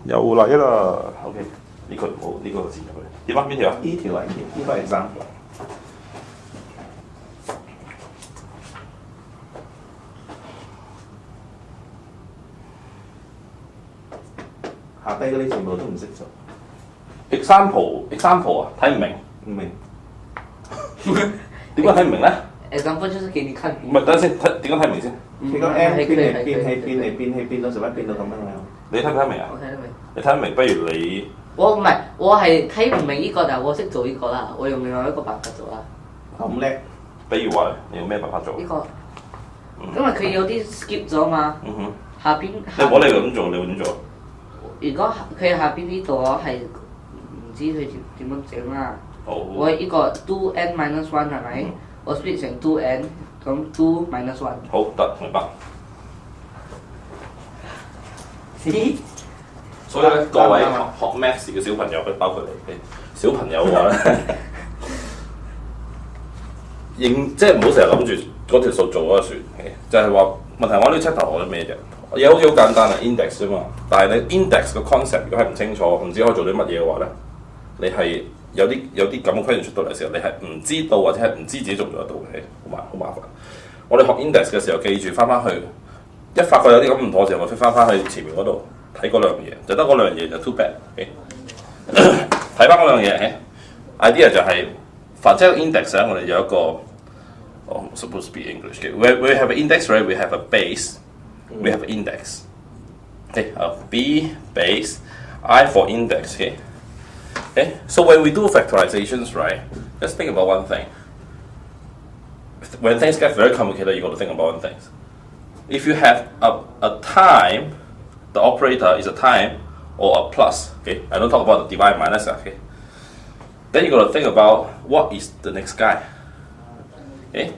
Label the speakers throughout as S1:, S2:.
S1: 又嚟啦 ，OK， 呢個冇呢個字入去，點啊邊條啊？
S2: 呢條係呢個係example。下低嗰啲全部都唔識做。
S1: example 啊，睇唔明。
S2: 唔明。
S1: 點解睇唔明咧
S3: ？example 就是給你看。
S1: 唔係，等陣先，點解睇唔明先？
S2: 佢個 M 變到做乜變到咁樣樣？
S1: 你睇唔睇明啊？
S3: 我睇得明。
S1: 你睇得明，不如你。
S3: 我唔係，我係睇唔明呢個，但係我識做呢個啦。我用另外一個辦法做啦。
S2: 咁叻。
S1: 比如話，你用咩辦法做？
S3: 呢個，因為佢有啲 skip 咗嘛。
S1: 嗯哼。
S3: 下邊。
S1: 你冇你咁做，你會點做？
S3: 如果佢下邊呢度我係唔知佢點樣整啦。我呢個 2n minus 1係咪？我 split 成 2n， 咁2 minus 1。
S1: 好得，明白。所以咧，各位學 Maths 嘅小朋友，包括你小朋友嘅話咧，即係唔好成日諗住嗰條數做嗰個算，就係話問題我呢 chapter 學咗咩啫？嘢好似好簡單啊 ，index 啫嘛。但係你 index 嘅 concept 如果係唔清楚，唔知可以做啲乜嘢嘅話咧，你係有啲咁嘅 question 出到嚟嘅時候，你係唔知道或者係唔知自己做唔做得到嘅，好麻煩。我哋學 index 嘅時候，記住翻去，一發覺有啲咁唔妥嘅時候，我翻去前面嗰度睇嗰兩樣嘢，就得嗰兩樣嘢就 too bad。睇翻嗰兩樣嘢 idea 就係、凡即係 index 咧，我哋有一個supposed to be English 嘅 we have an index, right? We have a base, we have an index. Okay, B base, I for index. Okay, so when we do factorizations, right? Just think about one thing. When things get very complicated, you got to think about one thing. If you have a time, the operator is a time or a plus. Okay, I don't talk about the divide minus. Okay, then you got to think about what is the next guy. Okay,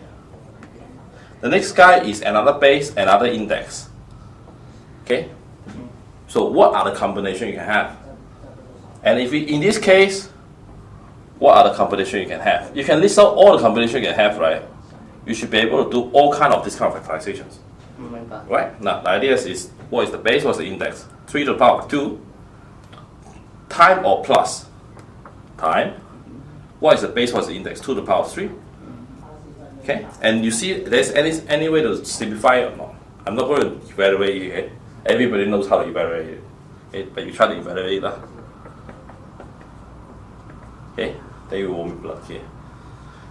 S1: the next guy is another base, another index. Okay, so what are the combinations you can have? And if in this case, what are the combinations you can have? You can list out all the combinations you can have, right? You should be able to do all kind of this kind of factorizations. Right? Now, the idea is what is the base, what's the index? 3 to the power of 2. Time or plus? Time. What is the base, what's the index? 2 to the power of 3. Okay? And you see there's any way to simplify it or not? I'm not going to evaluate it. Okay? Everybody knows how to evaluate it. Okay? But you try to evaluate it. Okay? Then you won't be blood here.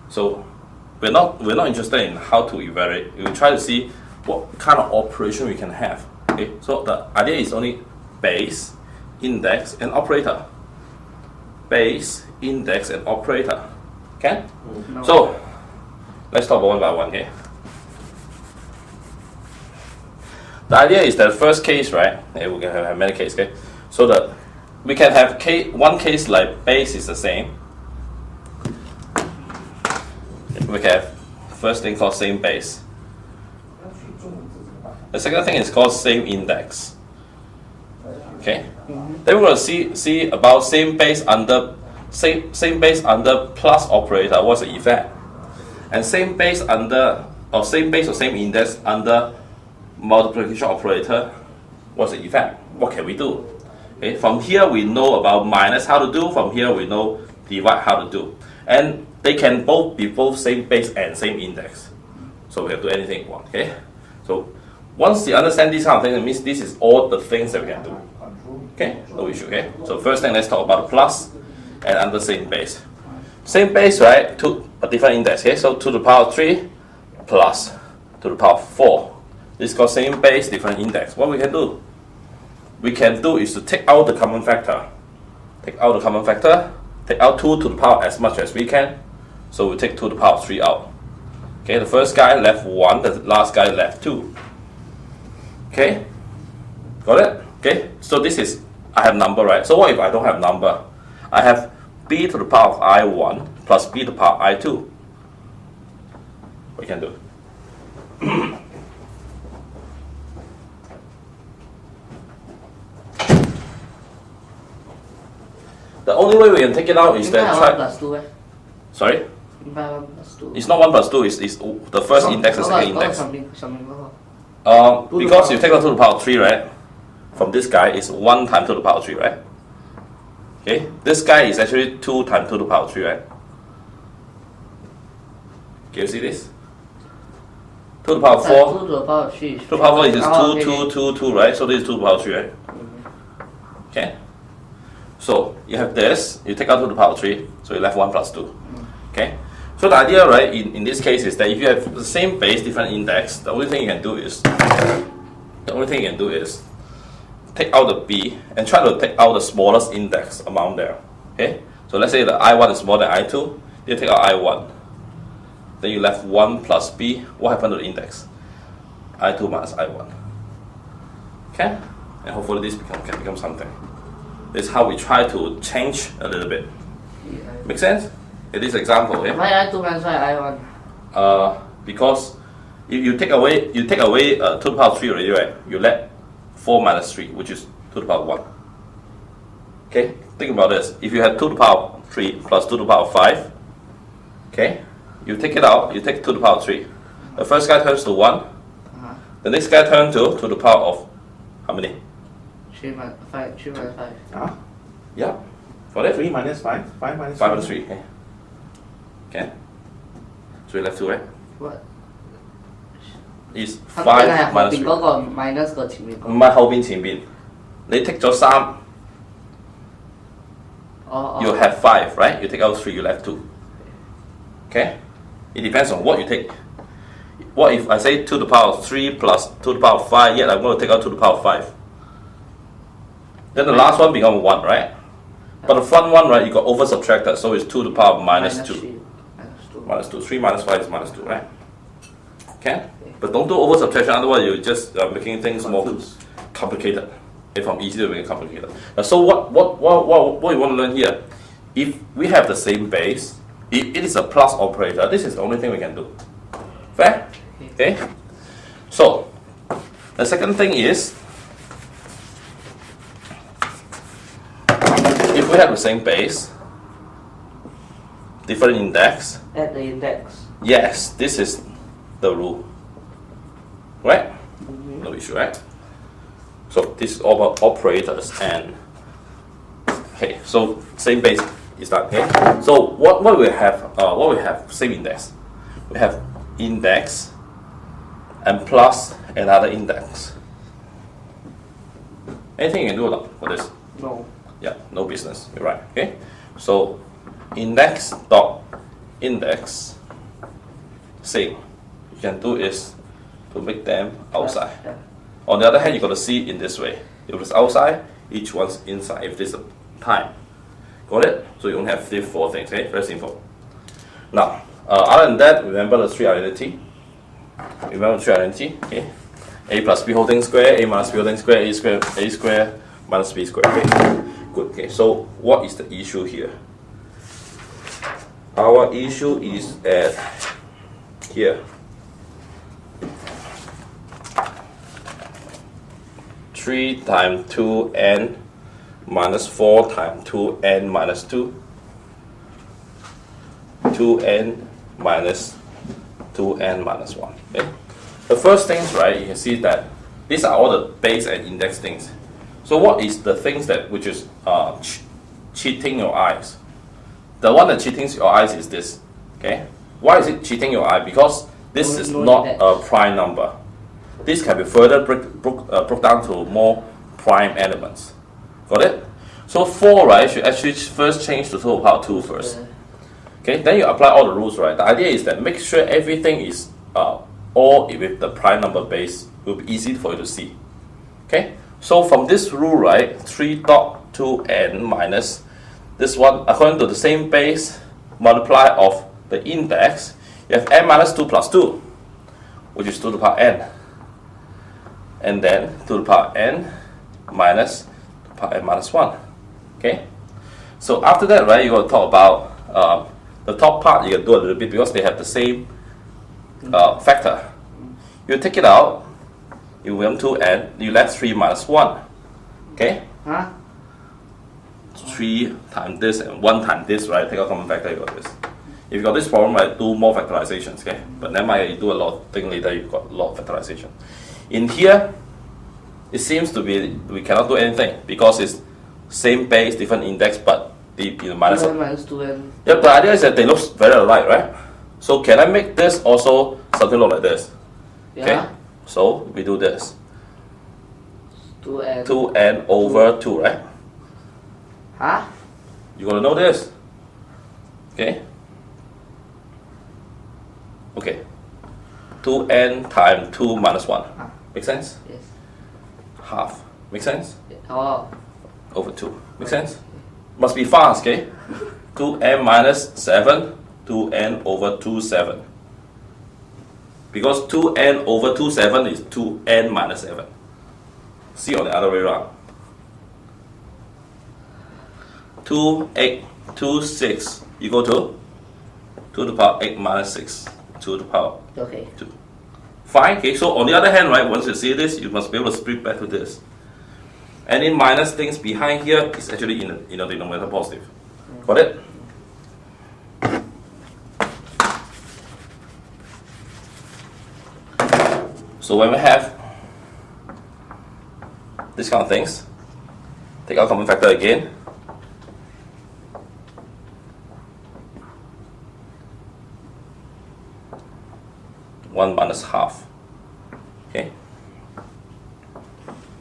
S1: So we're not interested in how to evaluate. We try to see what kind of operation we can have. Okay? So the idea is only base, index, and operator. Base, index, and operator. Okay? No. So let's talk one by one. Okay? The idea is that first case, right? We can have many cases. Okay? So that we can have one case like base is the same. We can have first thing called same base. The second thing is called same index. Okay. Then we're going to see about same base under plus operator. What's the effect? And same base or same index under multiplication operator. What's the effect? What can we do? Okay. From here we know about minus how to do. From here we know divide how to do. And they can both be both same base and same index. So we can do anything we want. Okay. So once you understand this kind of thing, it means this is all the things that we can do. Okay, no issue. Okay. So first thing, let's talk about the plus and under same base. Same base, right? To a different index. Okay. So 2 to the power of 3 plus 2 to the power of 4. This is called same base, different index. What we can do? We can do is to take out the common factor. Take out the common factor. Take out 2 to the power as much as we can. So we take 2 to the power of 3 out. Okay. The first guy left 1. The last guy left 2. Okay, got it? Okay, so this is, I have number, right? So what if I don't have number? I have b to the power of I1 plus b to the power of I2. We can do. The only way we can take it out is that try.
S3: 1 plus 2 eh?
S1: Sorry?
S3: 1 plus 2.
S1: It's not 1 plus 2, it's the first index and second index. Because you take out to the power of 3, right? from this guy is 1 times 2 to the power 3, right? Okay, this guy is actually 2 times 2 to the power 3, right? Can you see this? 2 to the power 4.
S3: 2 to the power 3.
S1: 2 to the power 4 is 2,
S3: okay.
S1: 2, 2, 2, right? So this is 2 to the power 3, right? Okay. So you have this, you take out 2 to the power 3, so you left 1 plus 2. Okay. So the idea, right, in this case is that if you have the same base, different index, the only thing you can do is take out the B and try to take out the smallest index among there. Okay. So let's say the I1 is more than I2, you take out I1. Then you left 1 plus B. What happened to the index? I2 minus I1. Okay? And hopefully this can become something. This is how we try to change a little bit. Make sense? In this example, yeah?
S3: Why I2 minus why I1?
S1: Because if you take away 2 to the power 3 already, right? You let 4 minus 3, which is 2 to the power 1. Okay? Think about this. If you have 2 to the power 3 plus 2 to the power 5, okay? You take it out, you take 2 to the power 3. The first guy turns to 1. The next guy turns to the power of how many?
S3: 3 minus 5. 3 minus 5.
S2: Huh?
S1: Yeah. For that?
S2: 3 minus 5. 5 minus
S1: 5 minus 3. Okay. Okay. So you left 2, right?
S3: What?
S1: Is
S3: 後邊係
S1: 5
S3: 後
S1: minus 3.
S3: 邊嗰個 minus 個前面嗰個。
S1: 唔係後邊前邊，你 take 咗3。You have 5, right? You take out 3, you left 2. Okay? It depends on what you take. What if I say 2 to the power 3 plus 2 to the power 5, yet I'm going to take out 2 to the power 5. Then the last one becomes 1, right? But the front one, right, you got over subtracted, so it's 2 to the power minus 2.
S3: 3.
S1: Minus 2. 3 minus 5 is minus 2, right? Okay? But don't do over subtraction, otherwise you're just making things more complicated. If I'm easy to make it complicated. So what you want to learn here? If we have the same base, if it is a plus operator, this is the only thing we can do. Fair? Okay? So, the second thing is, if we have the same base, different index,
S3: Add the index.
S1: yes, this is the rule. Right? No issue, right? So this is all about operators and okay, so same base is that okay? So what we have same index. We have index and plus another index. Anything you can do or not for this?
S3: No.
S1: Yeah, no business. You're right. Okay. So index dot index same. You can do is to make them outside.
S3: Yeah.
S1: On the other hand, you got to see it in this way. If it's outside, each one's inside. If this is time, got it? So you only have these 4 things. Okay, very simple. Now, other than that, remember the 3 identity. Remember the 3 identity. Okay, a plus b whole thing square, a minus b whole thing square, a square minus b square. Okay, good. Okay, so what is the issue here? Our issue is at here. 3 times 2n minus 4 times 2n minus 2. 2n minus 2n minus 1. Okay? The first things, right, you can see that these are all the base and index things. So what is the things that which is cheating your eyes? The one that cheating your eyes is this. Okay? Why is it cheating your eye? Because this is not a prime number. This can be further broke down to more prime elements. Got it? So 4, right, should actually first change to total power 2 first. Okay, then you apply all the rules, right? The idea is that make sure everything is all with the prime number base. It will be easy for you to see. Okay, so from this rule, right, 3.2n minus this one, according to the same base, multiply of the index, you have n minus 2 plus 2, which is 2 to the power n. And then 2 to the power n minus 2 to the power n minus 1. Okay? So after that, right, you're going to talk about the top part. You can do a little bit because they have the same factor. You take it out, you will 2n, you left 3 minus 1. Okay?
S3: Huh?
S1: 3 times this and 1 times this, right? Take out common factor, you got this. If you got this problem, right, do more factorizations, okay? But never mind, you do a lot of things later, you've got a lot of factorization. In here, it seems to be we cannot do anything because it's same base, different index, but the minus.
S3: 2n minus 2n.
S1: Yeah, the idea is that they look very alike, right? So can I make this also something look like this?
S3: Yeah.
S1: Okay. So we do this.
S3: 2n.
S1: 2n over 2, right?
S3: Huh?
S1: You gotta know this. Okay. Okay. 2n times 2 minus 1. Make sense?
S3: Yes.
S1: Half. Make sense?
S3: Oh.
S1: Over 2. Make sense? Must be fast, okay? 2n minus 7, 2n over 2, 7. Because 2n over 2, 7 is 2n minus 7. See on the other way around. 2, 8, 2, 6 equal to 2 to the power 8 minus 6, 2 to the power
S3: Okay.
S1: 2. Fine, okay, so on the other hand, right, once you see this, you must be able to split back to this. Any minus things behind here is actually in the denominator positive. Got it? So when we have this kind of things, take out common factor again. One minus half. Okay.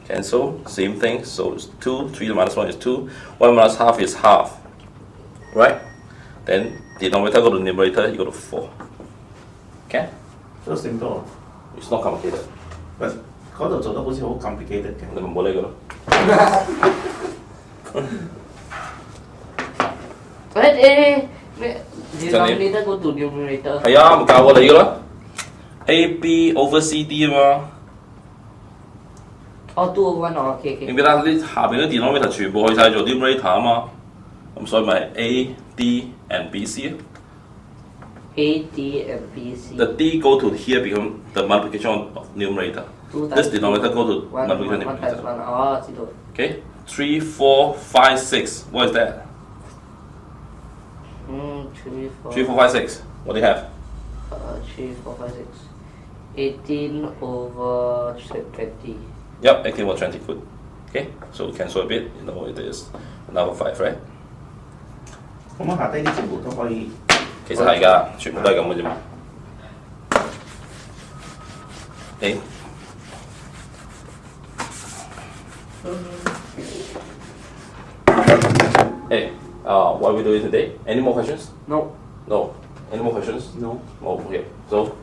S1: Cancel, same thing. So it's 2, 3 minus 1 is 2. 1 minus half is half. Right? Then denominator go to numerator, you go to 4. Okay?
S2: So simple.
S1: It's not complicated.
S2: But 嗰度做得好似好 complicated 嘅。
S1: 你咪冇理佢咯。
S3: 咩 denominator go to numerator？
S1: 係啊，咪教過你噶啦。A B over C D 啊嘛。
S3: 哦，2 over 1哦，OK
S1: 記
S3: OK。
S1: 唔記得啲下邊啲 denominator 全部去晒做 numerator 啊嘛？咁所以咪 A D and B C 啊。
S3: A D and B C。
S1: The D go to here become the multiplication of numerator. This denominator go to multiplication of numerator.
S3: 1 哦，知道。
S1: Okay, 3, 4, 5, 6. What is that? 3, 4, 5, 6. What do you have?
S3: 3, 4, 5, 6. 18 over 20.
S1: Yep, 18 over 20. Good. Okay, so we cancel a bit. You know it is another 5, right?
S2: 咁我下低啲全部都可以。
S1: 其實係㗎，全部都係咁嘅啫嘛。Okay. Hey, what are we doing today? Any more questions?
S3: No.
S1: No. Any more questions?
S2: No.
S1: Oh, okay. So,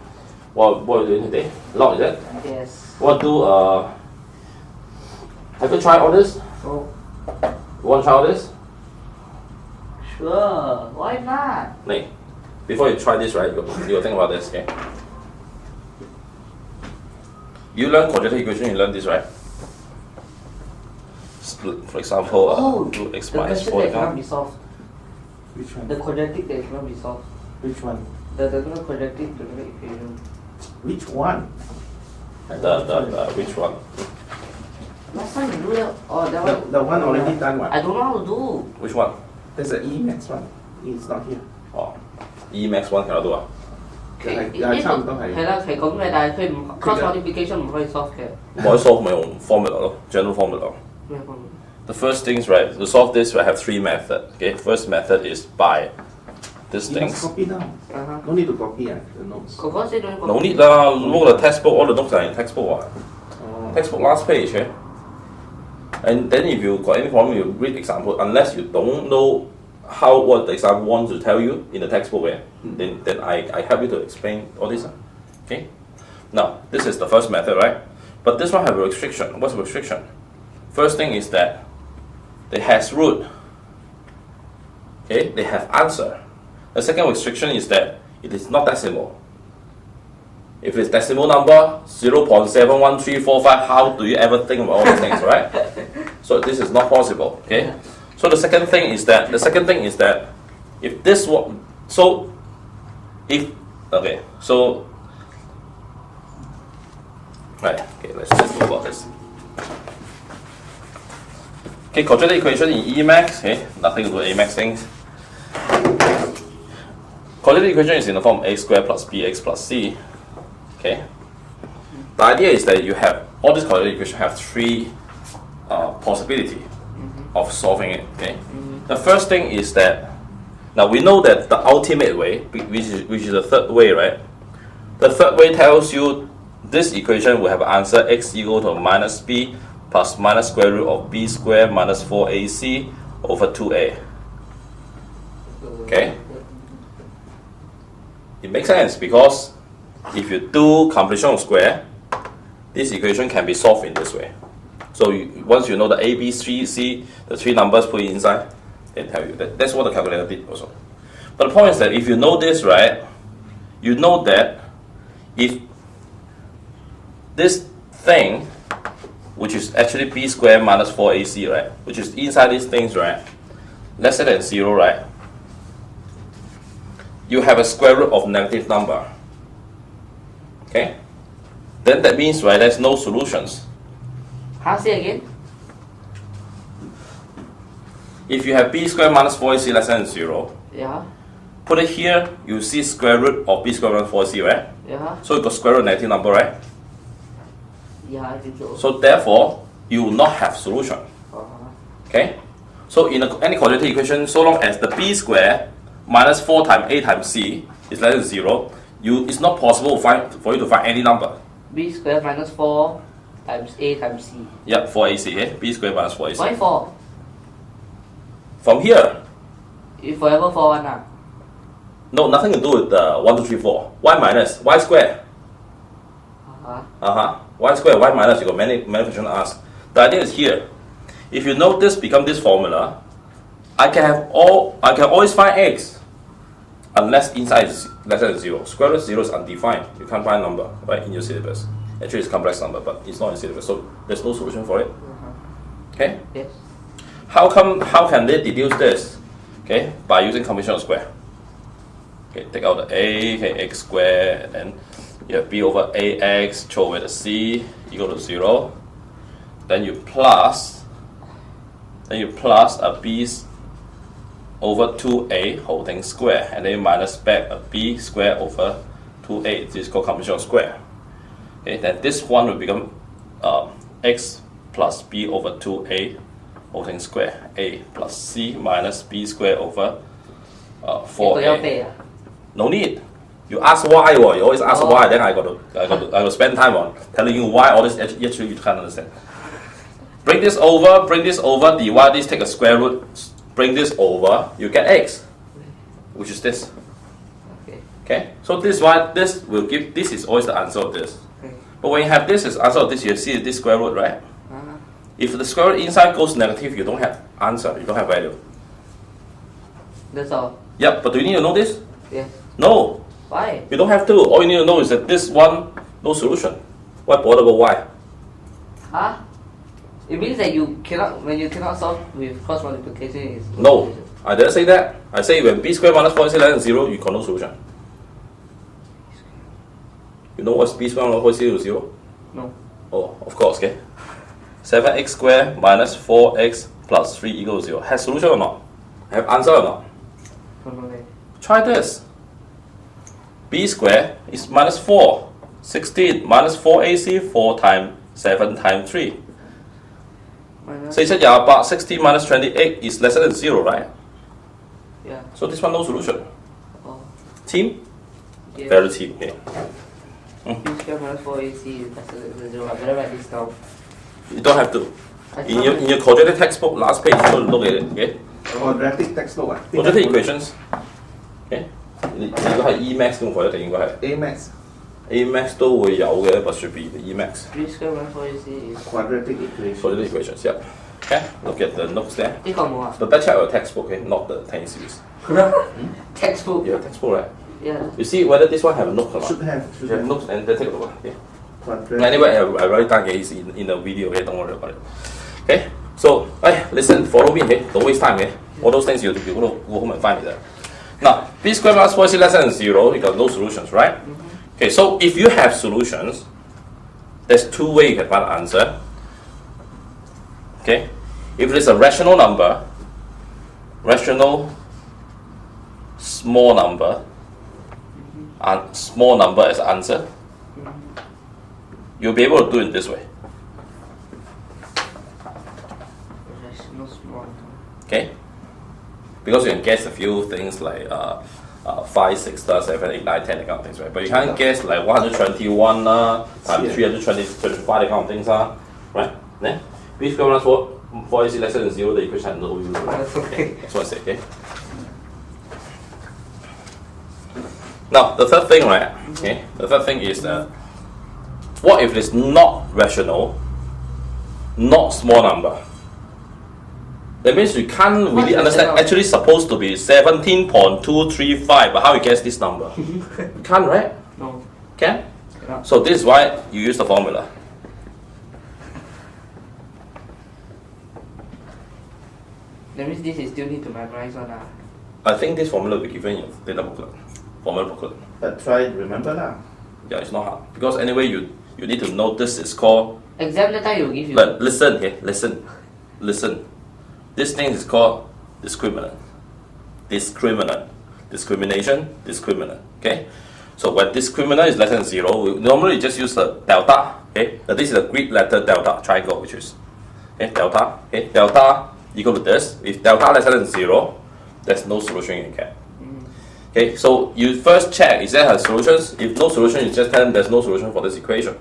S1: what are we doing today? Log, is it?
S3: Yes.
S1: What do have you tried all this?
S3: Oh.
S1: You want to try all this?
S3: Sure. Why not?
S1: Hey, before you try this, right, you think about this, okay? You learn quadratic equation, you learn this, right? For example, 2x
S3: the
S1: minus
S3: question
S1: 4
S3: that cannot be solved.
S2: Which one?
S3: The quadratic that cannot be solved.
S2: Which one?
S3: The quadratic equation.
S2: Which one?
S1: which one?
S3: Last time you do that. Oh, that one.
S2: The one already done one.
S3: I don't know how to do.
S1: Which one?
S2: There's an E max one. It's not here.
S1: Oh, E max 1 cannot do 啊？
S2: 差唔多係。
S3: 係啦，係咁嘅，但係佢唔 cross multiplication 唔可以 solve 嘅。
S1: 唔可以 solve 咪用 formula 咯 ，general formula。
S3: 咩方面
S1: The first things, right, to solve this, I have 3 methods. Okay, first method is by these
S2: You must
S1: things.
S2: copy now. No need to copy the notes.
S3: 哥哥先don't
S1: No need lah. Look at the textbook. All the notes are in textbook.
S2: Oh.
S1: Textbook last page. Okay? And then if you got any problem, you read example. Unless you don't know what the example wants to tell you in the textbook, then I help you to explain all this. Okay. Now this is the first method, right? But this one have a restriction. What's the restriction? First thing is that they has root. Okay, they have answer. The second restriction is that it is not decimal. If it's decimal number 0.71345, how do you ever think about all these things, right? So this is not possible. Okay. So the second thing is that if this one, so if okay, so right. Okay, let's talk about this. Okay, quadratic equation in E max. Okay, nothing to do with A max things. Quadratic equation is in the form a squared plus bx plus c. Okay. The idea is that you have all these quadratic equations have three possibility of solving it. Okay. The first thing is that now we know that the ultimate way, which is the third way, right? The third way tells you this equation will have an answer x equal to minus b plus minus square root of b squared minus 4ac over 2a. Okay? It makes sense because if you do completion of square, this equation can be solved in this way. So once you know the a, b, c, the three numbers put inside, they tell you that. That's what the calculator did also. But the point is that if you know this, right, you know that if this thing, which is actually b squared minus 4ac, right, which is inside these things, right, lesser than 0, right, you have a square root of negative number. Okay? Then that means, right, there's no solutions.
S3: Say again?
S1: If you have b squared minus 4ac less than 0,
S3: Yeah.
S1: put it here, you see square root of b squared minus 4ac, right?
S3: Yeah.
S1: So you got square root of negative number, right?
S3: Yeah, I think so.
S1: So therefore, you will not have solution. Okay? So in any quadratic equation, so long as the b squared minus 4 times a times c is less than 0, it's not possible for you to find any number.
S3: B squared minus 4 times a times c.
S1: Yep, 4ac, okay? B squared minus 4ac.
S3: Why 4?
S1: From here,
S3: If forever 4 one ah.
S1: no, nothing to do with the 1, 2, 3, 4. Y minus, y squared. Y squared, y minus, you got many questions to ask. The idea is here. If you know this become this formula, I can always find x unless inside is less than 0. Square root 0 is undefined. You can't find a number right in your syllabus. Actually, it's a complex number, but it's not in syllabus, so there's no solution for it. Okay?
S3: Yes.
S1: How can they deduce this? Okay, by using combination of square. Okay, take out the a, okay, x squared, and then you have b over ax, throw away the c, equal to 0. Then you plus a b over 2a whole thing square, and then you minus back a b squared over 2a. This is called combination of square. Okay, then this one will become x plus b over 2a whole thing square, a plus c minus b squared over 4a. No need. You ask why, you always ask why. Then I got to spend time on telling you why all this actually you can't understand. Bring this over, divide this, take a square root, bring this over, you get x, which is this. Okay. So this is always the answer of this. But when you have this as answer of this, you see this square root, right? If the square root inside goes negative, you don't have answer, you don't have value.
S3: That's all.
S1: Yep, but do you need to know this?
S3: Yes.
S1: No.
S3: Why?
S1: You don't have to. All you need to know is that this one, no solution. Why bother about why?
S3: Huh? It means that when you cannot solve with cross multiplication is
S1: No, I didn't say that. I say when b squared minus 4ac less than 0, you got no solution. You know what's b squared minus 4ac equal to 0?
S3: No.
S1: Oh, of course, okay. 7x squared minus 4x plus 3 equals 0. Has solution or not? Have answer or not?
S3: No.
S1: Try this. B squared is minus 4. 16 minus 4ac, 4 times 7 times 3. 428, 16 minus 28 is lesser than 0, right?
S3: Yeah.
S1: So this one no solution.
S3: Oh.
S1: Team?
S3: Yes.
S1: Very team, okay.
S3: B squared minus 4ac is lesser than 0. I better write this down.
S1: You don't have to. In your quadratic textbook, last page, you look at it, okay?
S2: Quadratic textbook
S1: Quadratic equations. Okay? 你如果係 E-Max 咁quadratic 應該係 A-Max 都會有嘅，but should be the E-Max.
S3: B squared minus 4ac is
S2: quadratic equation.
S1: Quadratic equations, yeah. Okay, look at the notes there.
S3: 呢個冇啊
S1: But better check your textbook, okay? Not the 10 series.
S3: Textbook.
S1: Yeah, textbook, right?
S3: Yeah.
S1: You see whether this one have notes or not.
S2: Should have.
S1: You have notes and then take a look. Okay.
S2: Quadratic.
S1: Anyway, I write it down is in the video, okay? Don't worry about it. Okay? So, listen, follow me, okay? Don't waste time, okay? All those things you have to go home and find it there. Now, b squared plus 4ac less than 0, you got no solutions, right? Okay, so if you have solutions, there's two ways you can find the answer. Okay? If it is a rational number, rational small number, and small number as answer, you'll be able to do it this way. Okay? Because you can guess a few things like 5, 6, 7, 8, 9, 10, that kind of things, right? But you can't guess like 121 times 325, that kind of things, right? Then, which equivalence for is less than 0, the equation no use.
S3: That's okay.
S1: That's what I say, okay? Now, the third thing, right? Okay, the third thing is that what if it's not rational, not small number? That means you can't really understand. Actually, supposed to be 17.235, but how you guess this number? You can't, right?
S3: No.
S1: Can?
S3: Yeah.
S1: So this is why you use the formula.
S3: That means this is still need to memorize one.
S1: I think this formula will be given in your data booklet, formula booklet.
S2: But try remember lah.
S1: Yeah, it's not hard because anyway you need to know this is called.
S3: Exam that time you give you.
S1: But listen, okay, listen. This thing is called discriminant. Discrimination, discriminant. Okay? So when discriminant is less than 0, we normally just use the delta. Okay? This is the Greek letter delta, triangle, which is delta. Okay? Delta equal to this. If delta less than 0, there's no solution you can get. Okay? So you first check, is there a solution? If no solution, you just tell them there's no solution for this equation.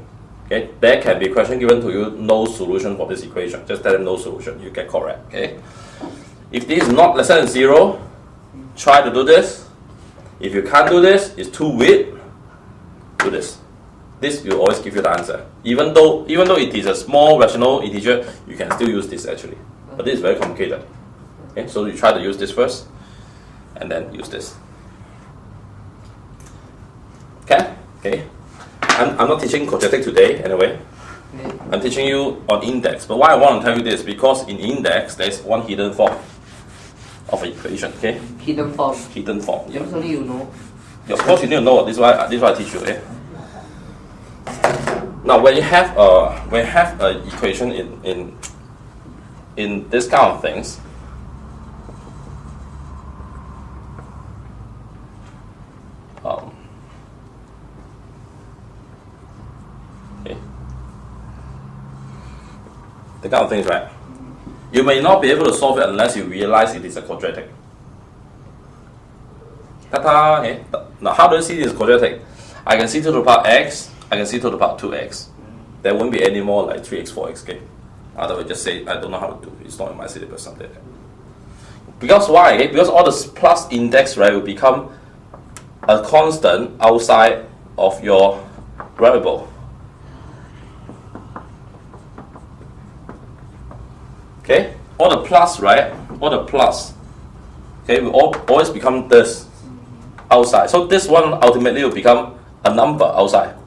S1: Okay, there can be a question given to you, no solution for this equation. Just tell them no solution, you get correct. Okay. If this is not less than 0, try to do this. If you can't do this, it's too weak, do this. This will always give you the answer. Even though it is a small rational integer, you can still use this actually. But this is very complicated. Okay, so you try to use this first, and then use this. Okay? Okay. I'm not teaching quadratic today, anyway. I'm teaching you on index. But why I want to tell you this, because in index, there's one hidden form of an equation, okay?
S3: Hidden form.
S1: Hidden form. Yeah.
S3: Only you know.
S1: Yeah, of course, you need to know. This is why I teach you, okay? Now, when you have an equation in this kind of things, the kind of things, right? You may not be able to solve it unless you realize it is a quadratic. Ta-ta, okay. Now, how do you see this quadratic? I can see to the power x, I can see to the power 2x. There won't be any more like 3x, 4x, okay? Otherwise, just say, I don't know how to do it. It's not in my syllabus, something like that. Because why? Okay? Because all the plus index, right, will become a constant outside of your variable. Okay, all the plus, right? All the plus, okay, will always become this outside. So this one ultimately will become a number outside.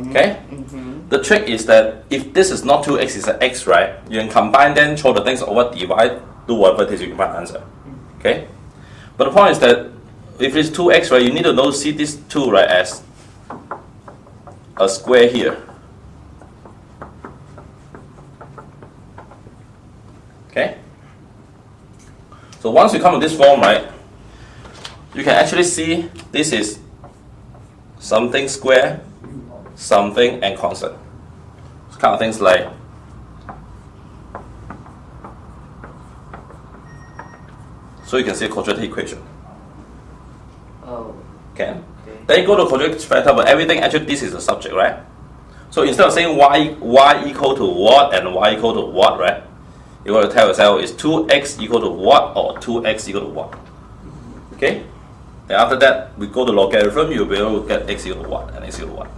S1: Okay? The trick is that if this is not 2x, it's an x, right? You can combine them, throw the things over, divide, do whatever it is, you can find an answer. Okay? But the point is that if it's 2x, right, you need to see this 2, right, as a square here. Okay? So once you come to this form, right, you can actually see this is something square, something and constant. It's kind of things like so you can see a quadratic equation.
S3: Oh.
S1: Okay. Then you go to quadratic factor, but everything actually this is the subject, right? So instead of saying y equal to what and y equal to what, right? You got to tell yourself is 2x equal to what or 2x equal to what. Okay? Then after that, we go to logarithm, you'll be able to get x equal to what and x equal to what.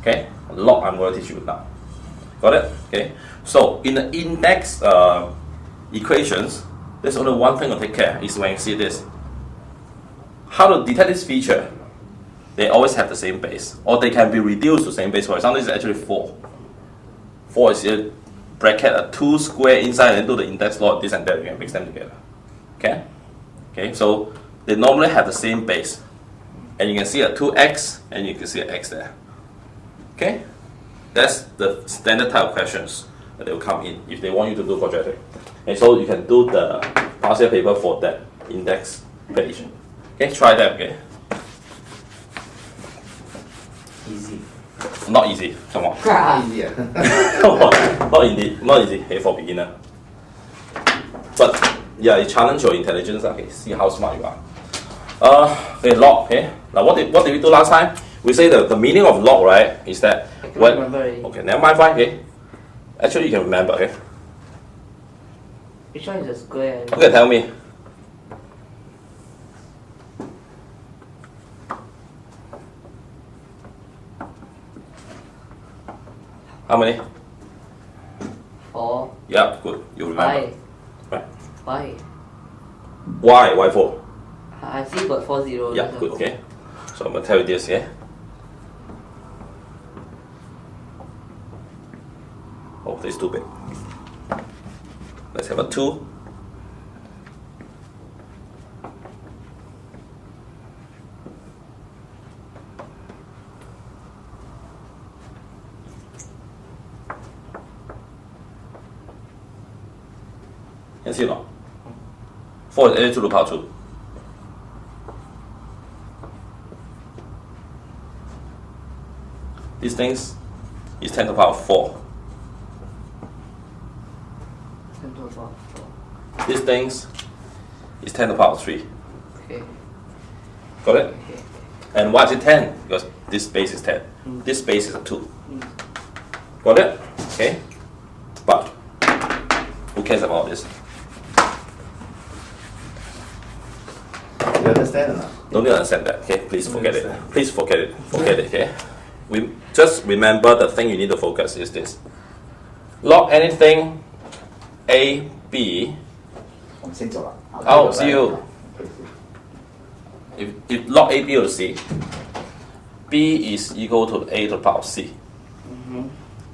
S1: Okay? Log I'm going to teach you now. Got it? Okay? So in the index equations, there's only one thing to take care is when you see this. How to detect this feature? They always have the same base, or they can be reduced to the same base. For example, this is actually 4. 4 is here, bracket a 2 square inside and do the index log, this and that, you can mix them together. Okay? Okay, so they normally have the same base. And you can see a 2x and you can see an x there. Okay? That's the standard type of questions that they will come in if they want you to do quadratic. And so you can do the past year paper for that index page. Okay, try that, okay?
S2: Easy.
S1: not easy. Come on.
S2: Easy à?
S1: Come on. Not easy. Hey, for beginner. But yeah, it challenge your intelligence. Okay, see how smart you are. Okay, log. Okay. Now what did we do last time? We say the meaning of log, right? Is that
S3: I can't
S1: when
S3: remember already.
S1: okay, never mind, fine. Okay. Actually, you can remember. Okay.
S3: Which one is the square?
S1: Okay, tell me. How many?
S3: 4.
S1: Yeah, good. You remember.
S3: Why?
S1: Right.
S3: Why?
S1: Why 4?
S3: I see got 4 0.
S1: Yeah, good. Okay. So I'm gonna tell you this. Yeah. Oh, this is too big. Let's have a 2. Can see no? 4 is added to the power 2. These things is 10 to the power 4.
S3: 10 to the power 4.
S1: These things is 10 to the power 3.
S3: Okay.
S1: Got it?
S3: Okay.
S1: And why is it 10? Because this base is 10. This base is a 2. Got it? Okay? But who cares about this?
S2: You understand or not?
S1: Don't you understand that? Okay, please forget it. Please forget it. Forget it, okay? We just remember the thing you need to focus is this. Log anything A, B.
S2: 我清楚啦。
S1: Oh, see you. If log A, B or C, B is equal to A to the power C.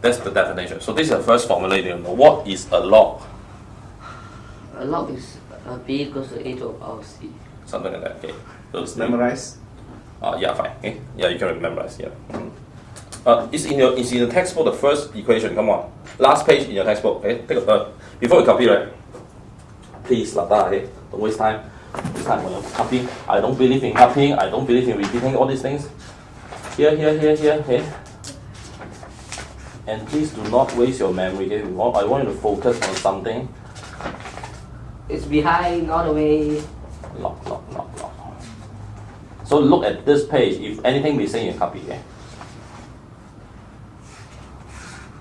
S1: That's the definition. So this is the first formula you need to know. What is a log?
S3: A log is B equals to A to the power C.
S1: Something like that. Okay. Those
S2: Memorize.
S1: yeah, fine. Okay. Yeah, you can memorize. Yeah. It's in the textbook. The first equation. Come on. Last page in your textbook. Okay. Take a before you copy, right? Please, Lata. Okay. Don't waste time. This time when you copy, I don't believe in copying. I don't believe in repeating all these things. Here. Okay. And please do not waste your memory. Okay. I want you to focus on something.
S3: It's behind all the way.
S1: Lock. So look at this page. If anything missing, you copy. Okay?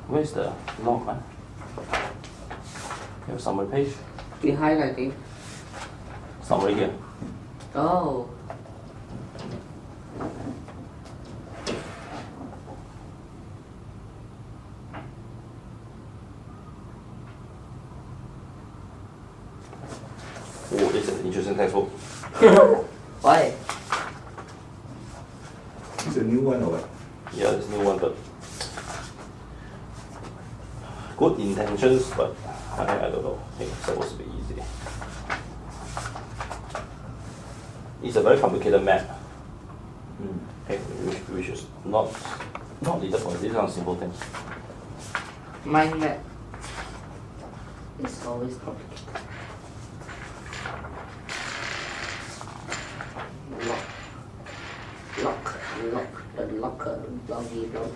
S1: Where's the log, man? You have summary page?
S3: Behind, I think.
S1: Summary here.
S3: Oh.
S1: Oh, this is an interesting textbook.
S3: Why?
S2: It's a new one or what?
S1: Yeah, this new one, but good intentions, but I don't know. It's supposed to be easy. It's a very complicated map. Okay, we should not lead up on these are simple things.
S3: Mind map. It's always complicated. Loggy block.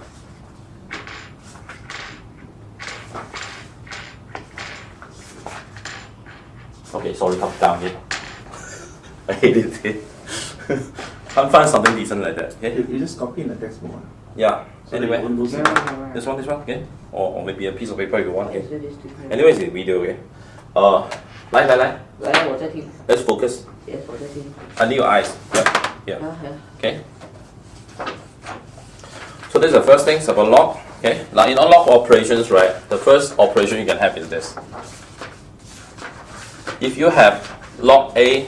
S1: Okay, sorry, come down here. I hate it. Can't find something decent like that. Okay?
S2: You just copy in the textbook.
S1: Yeah.
S2: So
S1: Anyway,
S2: you won't lose it.
S1: this one, okay? Or maybe a piece of paper if you want. Okay.
S3: This is different.
S1: Anyways, in video, okay? 来，
S3: 来，我在听。
S1: let's focus.
S3: Yes, 我在听。
S1: I need your eyes. Yep. Yeah. Okay. So this is the first thing about log. Okay. Now in all log operations, right? The first operation you can have is this. If you have log A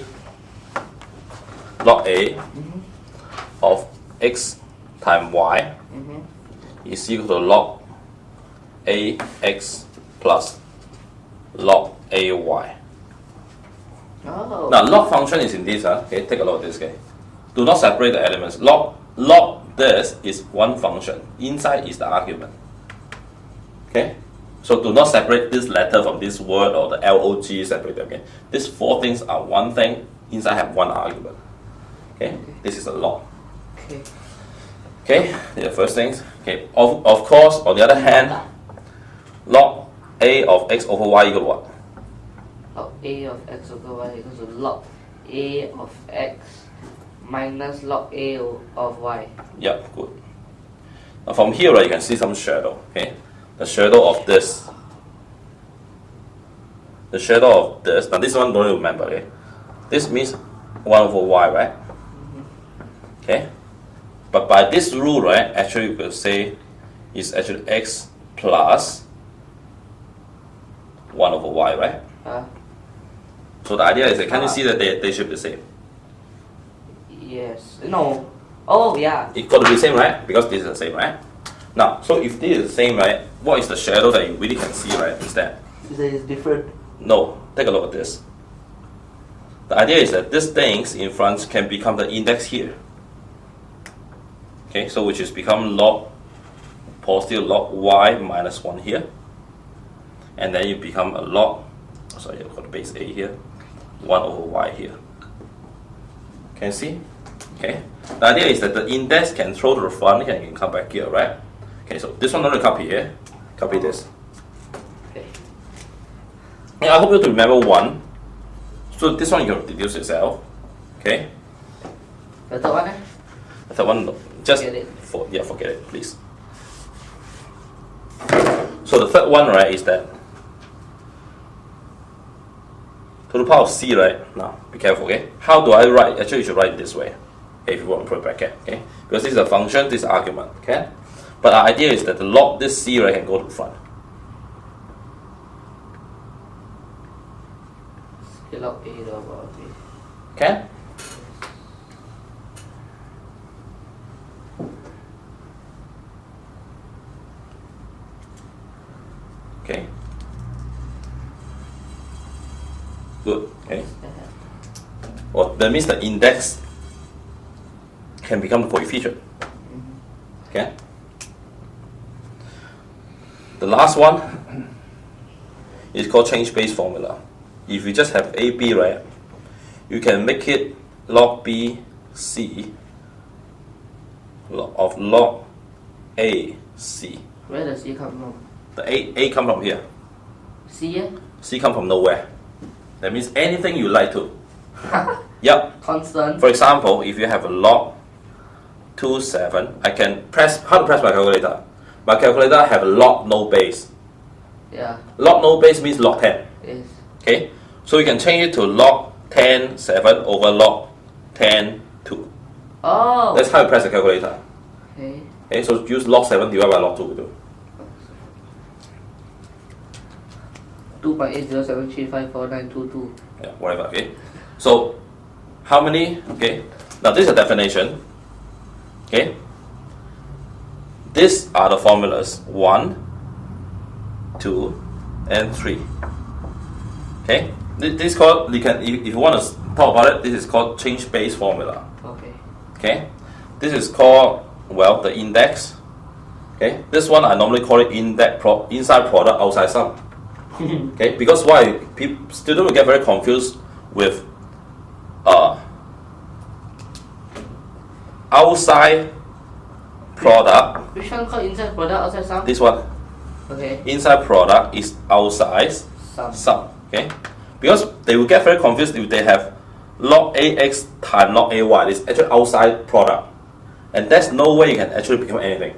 S1: of x times y is equal to log ax plus log ay.
S3: Oh.
S1: Now log function is in this. Okay, take a look at this. Okay, do not separate the elements. Log this is one function. Inside is the argument. Okay, so do not separate this letter from this word or the log separate. Okay, these four things are one thing. Inside have one argument. Okay, this is a log.
S3: Okay.
S1: Okay, the first things. Okay, of course, on the other hand, log a of x over y equal what?
S3: Log a of x over y equals to log a of x minus log a of y.
S1: Yep, good. Now from here, right, you can see some shadow. Okay, the shadow of this. The shadow of this. Now this one don't remember. Okay, this means 1 over y, right? Okay, but by this rule, right, actually you could say is actually x plus 1 over y, right? So the idea is that can you see that they should be the same?
S3: Yes. No. Oh yeah.
S1: It got to be the same, right? Because this is the same, right? Now, so if this is the same, right, what is the shadow that you really can see, right, instead?
S3: It's different.
S1: No, take a look at this. The idea is that these things in front can become the index here. Okay, so which is become positive log y minus 1 here. And then you become a log, sorry, I've got base a here, 1 over y here. Can you see? Okay. The idea is that the index can throw to the front and can come back here, right? Okay, so this one I'm going to copy here. Copy this.
S3: Okay.
S1: Yeah, I hope you to remember 1. So this one you can deduce yourself. Okay.
S3: The third one,
S1: The third one, no, just
S3: forget it.
S1: Forget it, please. So the third one, right, is that to the power of c, right? Now, be careful, okay? How do I write? Actually, you should write it this way, okay, if you want to put a bracket, okay? Because this is a function, this is argument, okay? But the idea is that the log this c, right, can go to the front.
S3: Log a over b.
S1: Okay? Okay. Good. Okay. Well, that means the index can become the coefficient. Okay. The last one is called change base formula. If you just have AB, right, you can make it log B C of log A C.
S3: Where does C come from?
S1: The A come from here.
S3: C, yeah?
S1: C come from nowhere. That means anything you like to. Yep.
S3: Constant.
S1: For example, if you have a log 27, I can press, how to press my calculator? My calculator have a log no base.
S3: Yeah.
S1: Log no base means log 10.
S3: Yes.
S1: Okay? So you can change it to log 10 7 over log 10 2.
S3: Oh.
S1: That's how you press the calculator.
S3: Okay.
S1: Okay, so use log 7 divided by log 2 will do.
S3: 2.80735492.
S1: Yeah, whatever, okay? So, how many, okay? Now this is a definition, okay? These are the formulas, 1, 2, and 3. Okay? This is called, you can, if you want to talk about it, this is called change base formula.
S3: Okay.
S1: Okay? This is called, well, the index. Okay? This one I normally call it inside product, outside sum. Okay? Because why? Students will get very confused with outside product.
S3: Which one called inside product, outside sum?
S1: This one.
S3: Okay.
S1: Inside product is outside sum. Okay? Because they will get very confused if they have log AX times log AY. It's actually outside product. And there's no way you can actually become anything.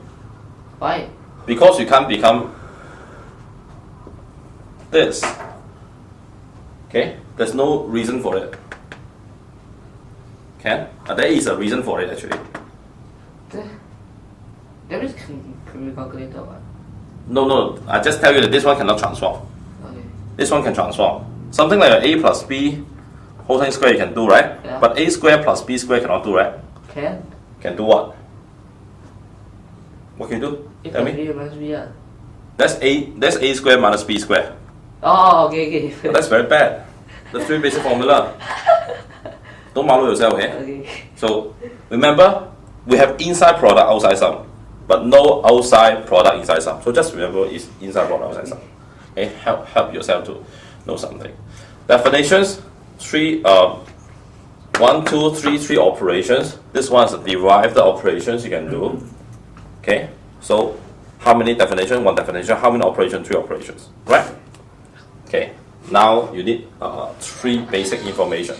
S3: Why?
S1: Because you can't become this. Okay? There's no reason for it. Can? There is a reason for it actually.
S3: There is can we calculate or what?
S1: No. I just tell you that this one cannot transform.
S3: Okay.
S1: This one can transform. Something like a plus b whole thing square you can do, right?
S3: Yeah.
S1: But a square plus b square cannot do, right?
S3: Can?
S1: Can do what? What can you do?
S3: A
S1: Tell
S3: plus
S1: me.
S3: B minus B, yeah.
S1: That's a square minus b square.
S3: Oh, okay.
S1: Well, that's very bad. The three basic formula. Don't malu yourself, okay?
S3: Okay.
S1: So remember, we have inside product, outside sum, but no outside product, inside sum. So just remember, it's inside product, outside sum. Okay, help yourself to know something. Definitions: 1, 2, 3 operations. This one's derived operations you can do. Okay, So how many definition? One definition. How many operations? Three operations. Right? Okay. Now you need three basic information.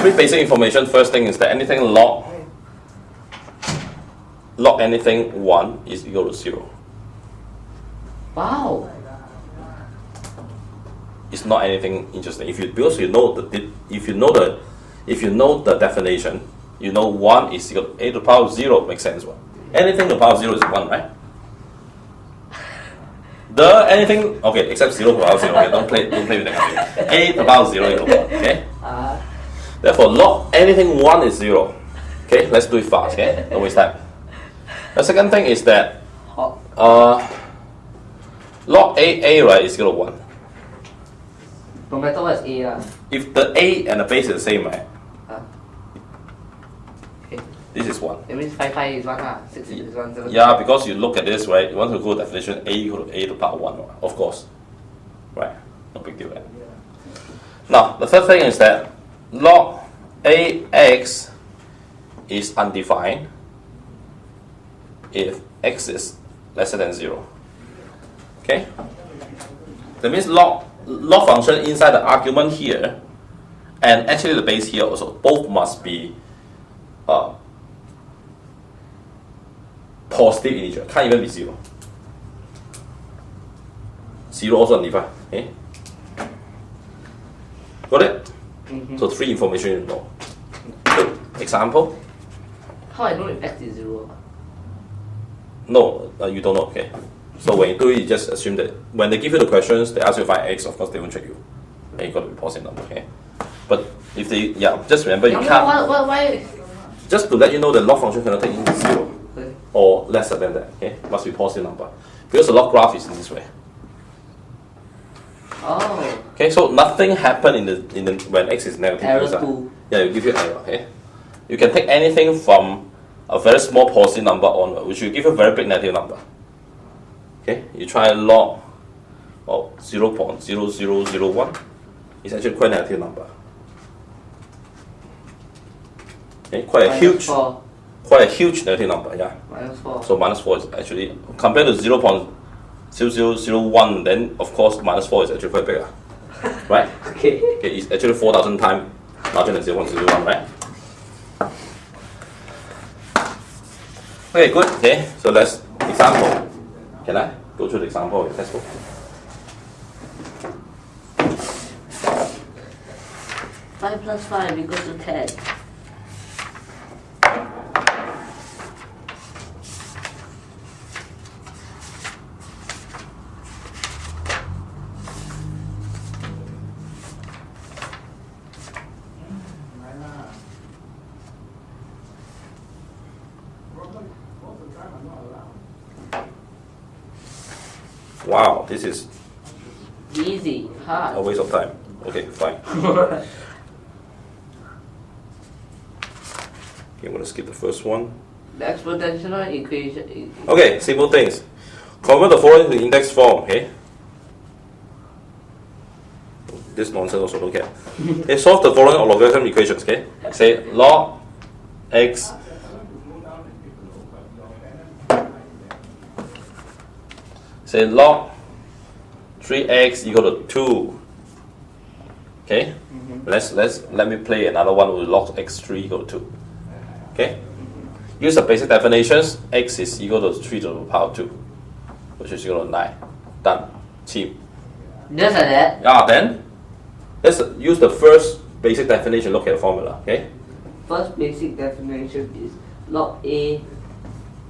S1: Three basic information. First thing is that anything log anything 1 is equal to 0.
S3: Wow.
S1: It's not anything interesting. Because you know the definition, you know 1 is equal to a to the power of 0 makes sense. Well, anything to the power of 0 is 1, right? Anything okay except 0 to the power of 0. Okay, don't play with that. A to the power of 0 equal to 1. Okay. Therefore, log anything 1 is 0. Okay, let's do it fast. Okay, don't waste time. The second thing is that log A right is equal to 1.
S3: No matter what is A.
S1: If the A and the base is the same, right?
S3: Okay.
S1: This is 1.
S3: It means 5 is 1, 6 is 1, 7.
S1: Yeah, because you look at this, right? You want to go definition A equal to A to the power 1, of course. Right? No big deal, right? Now, the third thing is that log AX is undefined if X is lesser than 0. Okay? That means log function inside the argument here and actually the base here also both must be positive integer. Can't even be 0. 0 also undefined. Okay? Got it? So three information you know. Good. Example?
S3: How I know if X is 0?
S1: No, you don't know. Okay. So when you do it, you just assume that when they give you the questions, they ask you to find X, of course they won't check you. And you got to be positive number, okay? But if they, just remember you can't.
S3: Why?
S1: Just to let you know the log function cannot take in 0
S3: Okay.
S1: or lesser than that, okay? Must be positive number. Because the log graph is in this way.
S3: Oh.
S1: Okay, so nothing happened in the when X is negative.
S3: Error 2.
S1: Yeah, you give you error, okay? You can take anything from a very small positive number onward, which will give you a very big negative number. Okay, you try log of 0.0001. It's actually quite a negative number. Okay, quite a huge negative number. Yeah.
S3: -4.
S1: So -4 is actually compared to 0.0001. Then of course -4 is actually quite bigger, right?
S3: Okay.
S1: Okay, it's actually 4,000 times larger than 0.01, right? Okay, good. Okay, so let's example. Can I go through the example of your textbook?
S3: Five plus 5 equals to 10.
S1: Wow, this is
S3: Easy, hard.
S1: a waste of time. Okay, fine. Okay, I'm going to skip the first one.
S3: The exponential equation.
S1: Okay, simple things. Convert the following to index form, okay? This nonsense also don't care. Okay, solve the following logarithm equations, okay? Say log x log 3x equal to 2. Okay? Let me play another one with log x3 equal to 2. Okay? Use the basic definitions. X is equal to 3 to the power 2, which is equal to 9. Done. Cheap.
S3: Just like that?
S1: Yeah, then let's use the first basic definition. Look at the formula. Okay?
S3: First basic definition is log A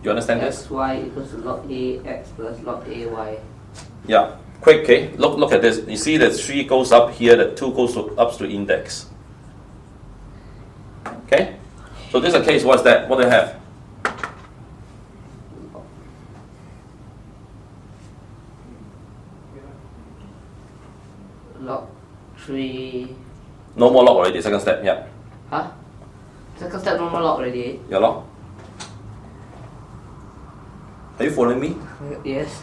S1: You understand this?
S3: xy equals to log A x plus log A y.
S1: Yeah. Quick, okay? Look at this. You see that 3 goes up here, that 2 goes up to index. Okay? So this is a case, what's that? What do you have?
S3: Log 3.
S1: No more log already, second step, yeah.
S3: Huh? Second step no more log already?
S1: Yeah, log. Are you following me?
S3: Yes.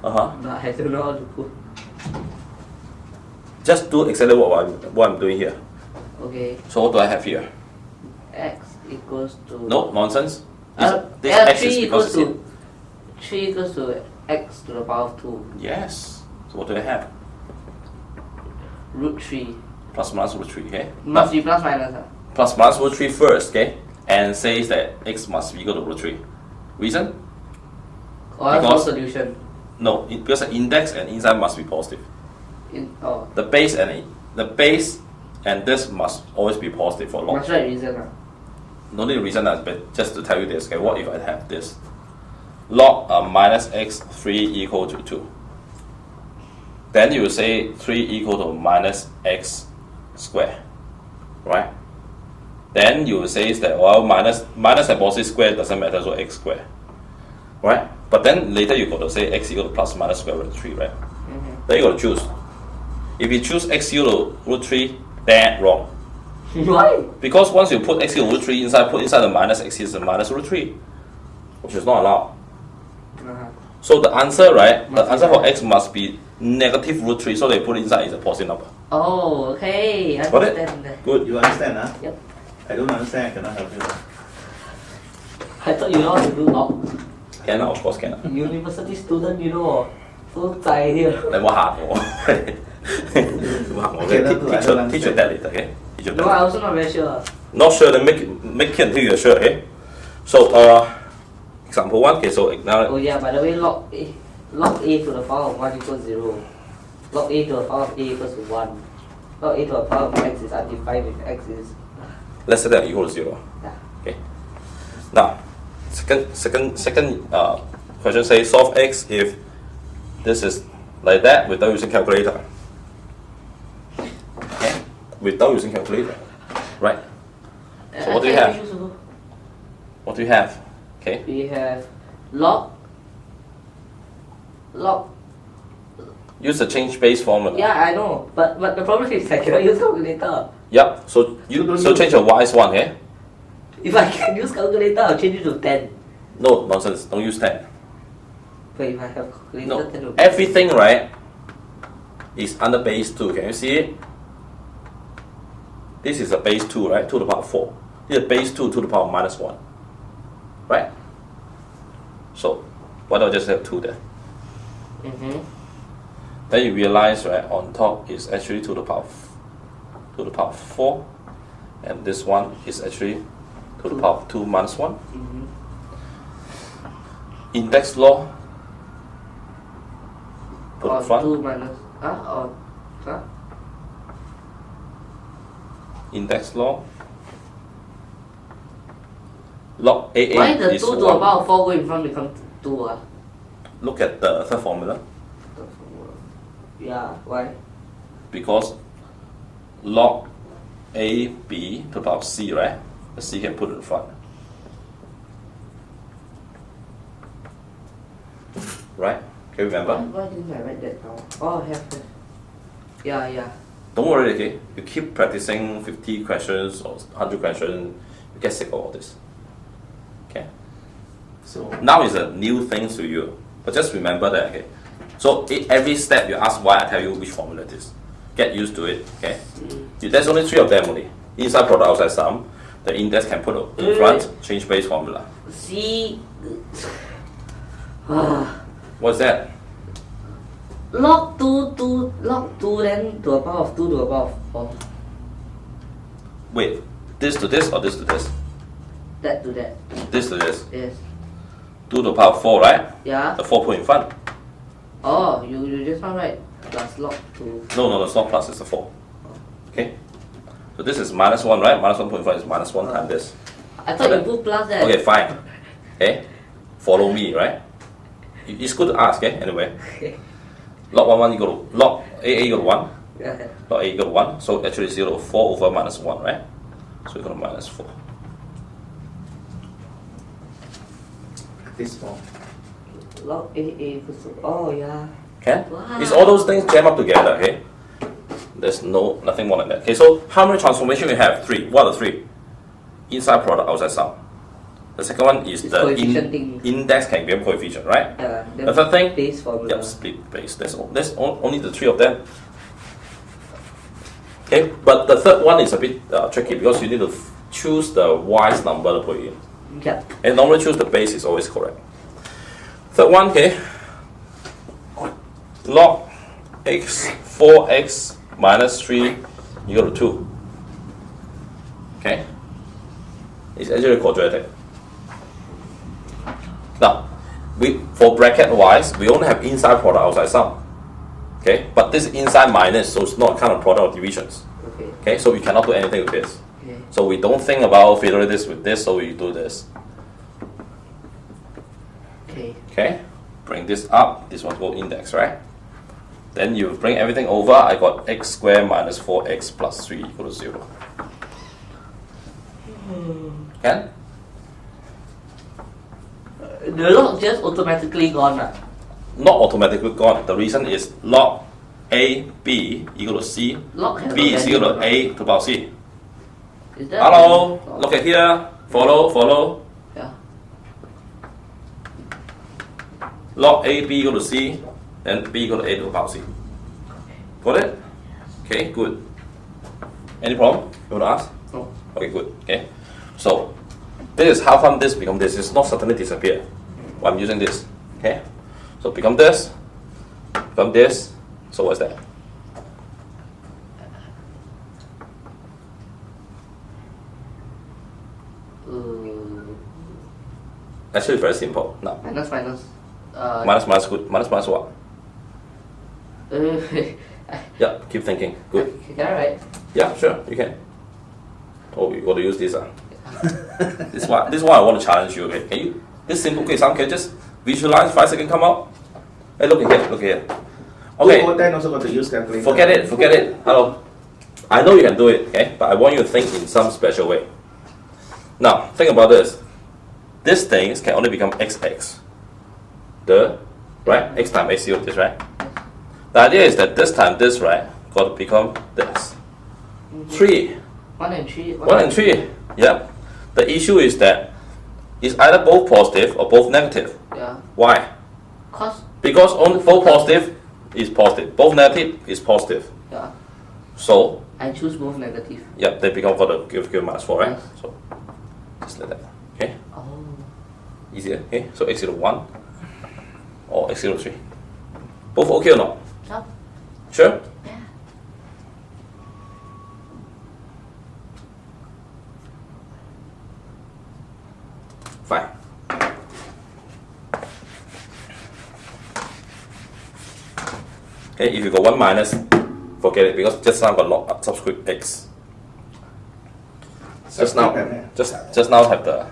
S1: Uh-huh.
S3: But I don't know how to put.
S1: just do exactly what I'm doing here.
S3: Okay.
S1: So what do I have here?
S3: X equals to.
S1: No nonsense. This x is because it's in.
S3: 3 equals to x to the power of 2.
S1: Yes. So what do I have?
S3: Root 3.
S1: Plus minus root 3, okay?
S3: Must be plus minus.
S1: Plus minus root 3 first, okay? And says that x must be equal to root 3. Reason?
S3: Or else no solution.
S1: No, because the index and inside must be positive.
S3: Oh.
S1: The base and this must always be positive for log.
S3: Must write reason.
S1: No need reason, but just to tell you this, okay? What if I have this? Log minus x3 equal to 2. Then you will say 3 equal to minus x squared, right? Then you will say that, well, minus and positive square doesn't matter, so x squared, right? But then later you got to say x equal to plus minus square root 3, right? Then you got to choose. If you choose x equal to root 3, then wrong.
S3: Why?
S1: Because once you put x equal to root 3 inside, put inside the minus, x is the minus root 3, which is not allowed. So the answer, right? The answer for x must be negative root 3, so they put inside is a positive number.
S3: Oh, okay. I
S1: Got it?
S3: understand.
S1: Good.
S2: You understand, huh?
S3: Yep.
S2: I don't understand, I cannot help you.
S3: I thought you know how to do log.
S1: Can, of course can.
S3: University student, you know, so zai here.
S1: 你冇嚇我，你冇嚇我嘅。teacher that later, okay? Teacher
S3: No, I also not very sure.
S1: Not sure, then make it until you're sure, okay? So, example 1, okay, so now.
S3: Oh yeah, by the way, log a to the power of 1 equals 0. Log a to the power of a equals to 1. Log a to the power of x is undefined if x is.
S1: Let's say that equal to 0.
S3: Yeah.
S1: Okay. Now, second question says solve x if this is like that without using calculator. Okay. Without using calculator, right? So what do you have? What do you have? Okay.
S3: We have log.
S1: Use the change base formula.
S3: Yeah, I know, but the problem is I cannot use calculator.
S1: Yep. So change the y's one, okay?
S3: If I can use calculator, I'll change it to 10.
S1: No nonsense. Don't use 10.
S3: But if I have calculator,
S1: No.
S3: 10 will be.
S1: Everything right is under base 2. Can you see it? This is a base 2, right? 2 to the power 4. This is a base 2 to the power minus 1. Right? So why don't I just have 2 there? Then you realize, right, on top is actually 2 to the power 4, and this one is actually 2 to the power 2 minus 1. Index law, put in front.
S3: 2 minus
S1: Index law. Log AA
S3: why the 2
S1: is
S3: to the
S1: 1.
S3: power of 4 go in front become 2?
S1: Look at the third formula.
S3: Yeah, why?
S1: Because log AB to the power of C, right? The C can put it in front. Right? Can you remember?
S3: Why didn't I write that down? Oh, I have. Yeah.
S1: Don't worry, okay? You keep practicing 50 questions or 100 questions, you get sick of all this. Okay?
S2: So
S1: Now is a new thing to you. But just remember that, okay? So every step you ask why, I tell you which formula it is. Get used to it, okay? There's only 3 of them only. Inside product, outside sum. The index can put in front, change base formula.
S3: See.
S1: What's that?
S3: Log 2 then to the power of 2 to the power of 4.
S1: Wait, this to this or this to this?
S3: That to that.
S1: This to this.
S3: Yes.
S1: 2 to the power of 4, right?
S3: Yeah.
S1: The 4 put in front.
S3: Oh, you just want right plus log 2.
S1: No, it's not plus, it's a 4. Okay? So this is minus 1, right? Minus 1 put in front is minus 1 times this.
S3: I thought you put plus there.
S1: Okay, fine. Okay? Follow me, right? It's good to ask, okay? Anyway. Log 1 equal to log AA equal to 1.
S3: Yeah.
S1: Log A equal to 1. So actually 0 to 4 over minus 1, right? So equal to minus 4.
S2: this form.
S3: Log AA equals to. Oh, yeah.
S1: Can?
S3: Wow.
S1: It's all those things jam up together, okay? There's nothing more than that. Okay, so how many transformations we have? 3. What are the 3? Inside product, outside sum. The second one is
S3: It's
S1: the
S3: coefficient thing.
S1: index can become coefficient, right?
S3: Yeah.
S1: The third thing?
S3: Base formula.
S1: Yep, split base. That's only the 3 of them. Okay, but the third one is a bit tricky because you need to choose the wise number to put in.
S3: Yeah.
S1: And normally choose the base is always correct. Third one, okay. Log x 4x minus 3 equal to 2. Okay? It's actually quadratic. Now, for bracket wise, we only have inside product, outside sum. Okay? But this is inside minus, so it's not kind of product of divisions.
S3: Okay.
S1: Okay? So we cannot do anything with this.
S3: Okay.
S1: So we don't think about filtering this with this, so we do this.
S3: Okay.
S1: Okay? Bring this up. This one go index, right? Then you bring everything over. I got x squared minus 4x plus 3 equal to 0. Can?
S3: The log just automatically gone.
S1: Not automatically gone. The reason is log a b equal to c.
S3: Log has
S1: B
S3: a
S1: is
S3: value.
S1: equal to a to the power c.
S3: Is that
S1: Hello.
S3: oh.
S1: Look at here. Follow.
S3: Yeah.
S1: Log a b equal to c. Then b equal to a to the power c. Got it? Okay, good. Any problem? You want to ask?
S3: No.
S1: Okay, good. Okay. So this is how come this become this. It's not suddenly disappear. Well, I'm using this. Okay. So become this. Become this. So what's that? Actually very simple. Now.
S3: Minus.
S1: Minus good. Minus what? Yeah, keep thinking. Good.
S3: Can I write?
S1: Yeah, sure, you can. Oh, you got to use this. This is why I want to challenge you. Okay, can you? This simple case, can you just visualize 5 seconds come out? Hey, look here. Okay.
S2: Then also got to use calculator.
S1: Forget it. Hello. I know you can do it, okay? But I want you to think in some special way. Now, think about this. These things can only become xx. Right? X times x equals this, right? The idea is that this time this, right, got to become this. 3.
S3: 1 and 3.
S1: 1 and 3. Yeah. The issue is that it's either both positive or both negative.
S3: Yeah.
S1: Why?
S3: Cause.
S1: Because only both positive is positive. Both negative is positive.
S3: Yeah.
S1: So,
S3: I choose both negative.
S1: yeah, they become for the give minus 4, right?
S3: Yes.
S1: So, just like that. Okay?
S3: Oh.
S1: Easier. Okay? So, x equal 1 or x equal 3. Both okay or not?
S3: Yeah.
S1: Sure?
S3: Yeah.
S1: Fine. Okay, if you got 1 minus, forget it because just now got log subscript x. Just now have the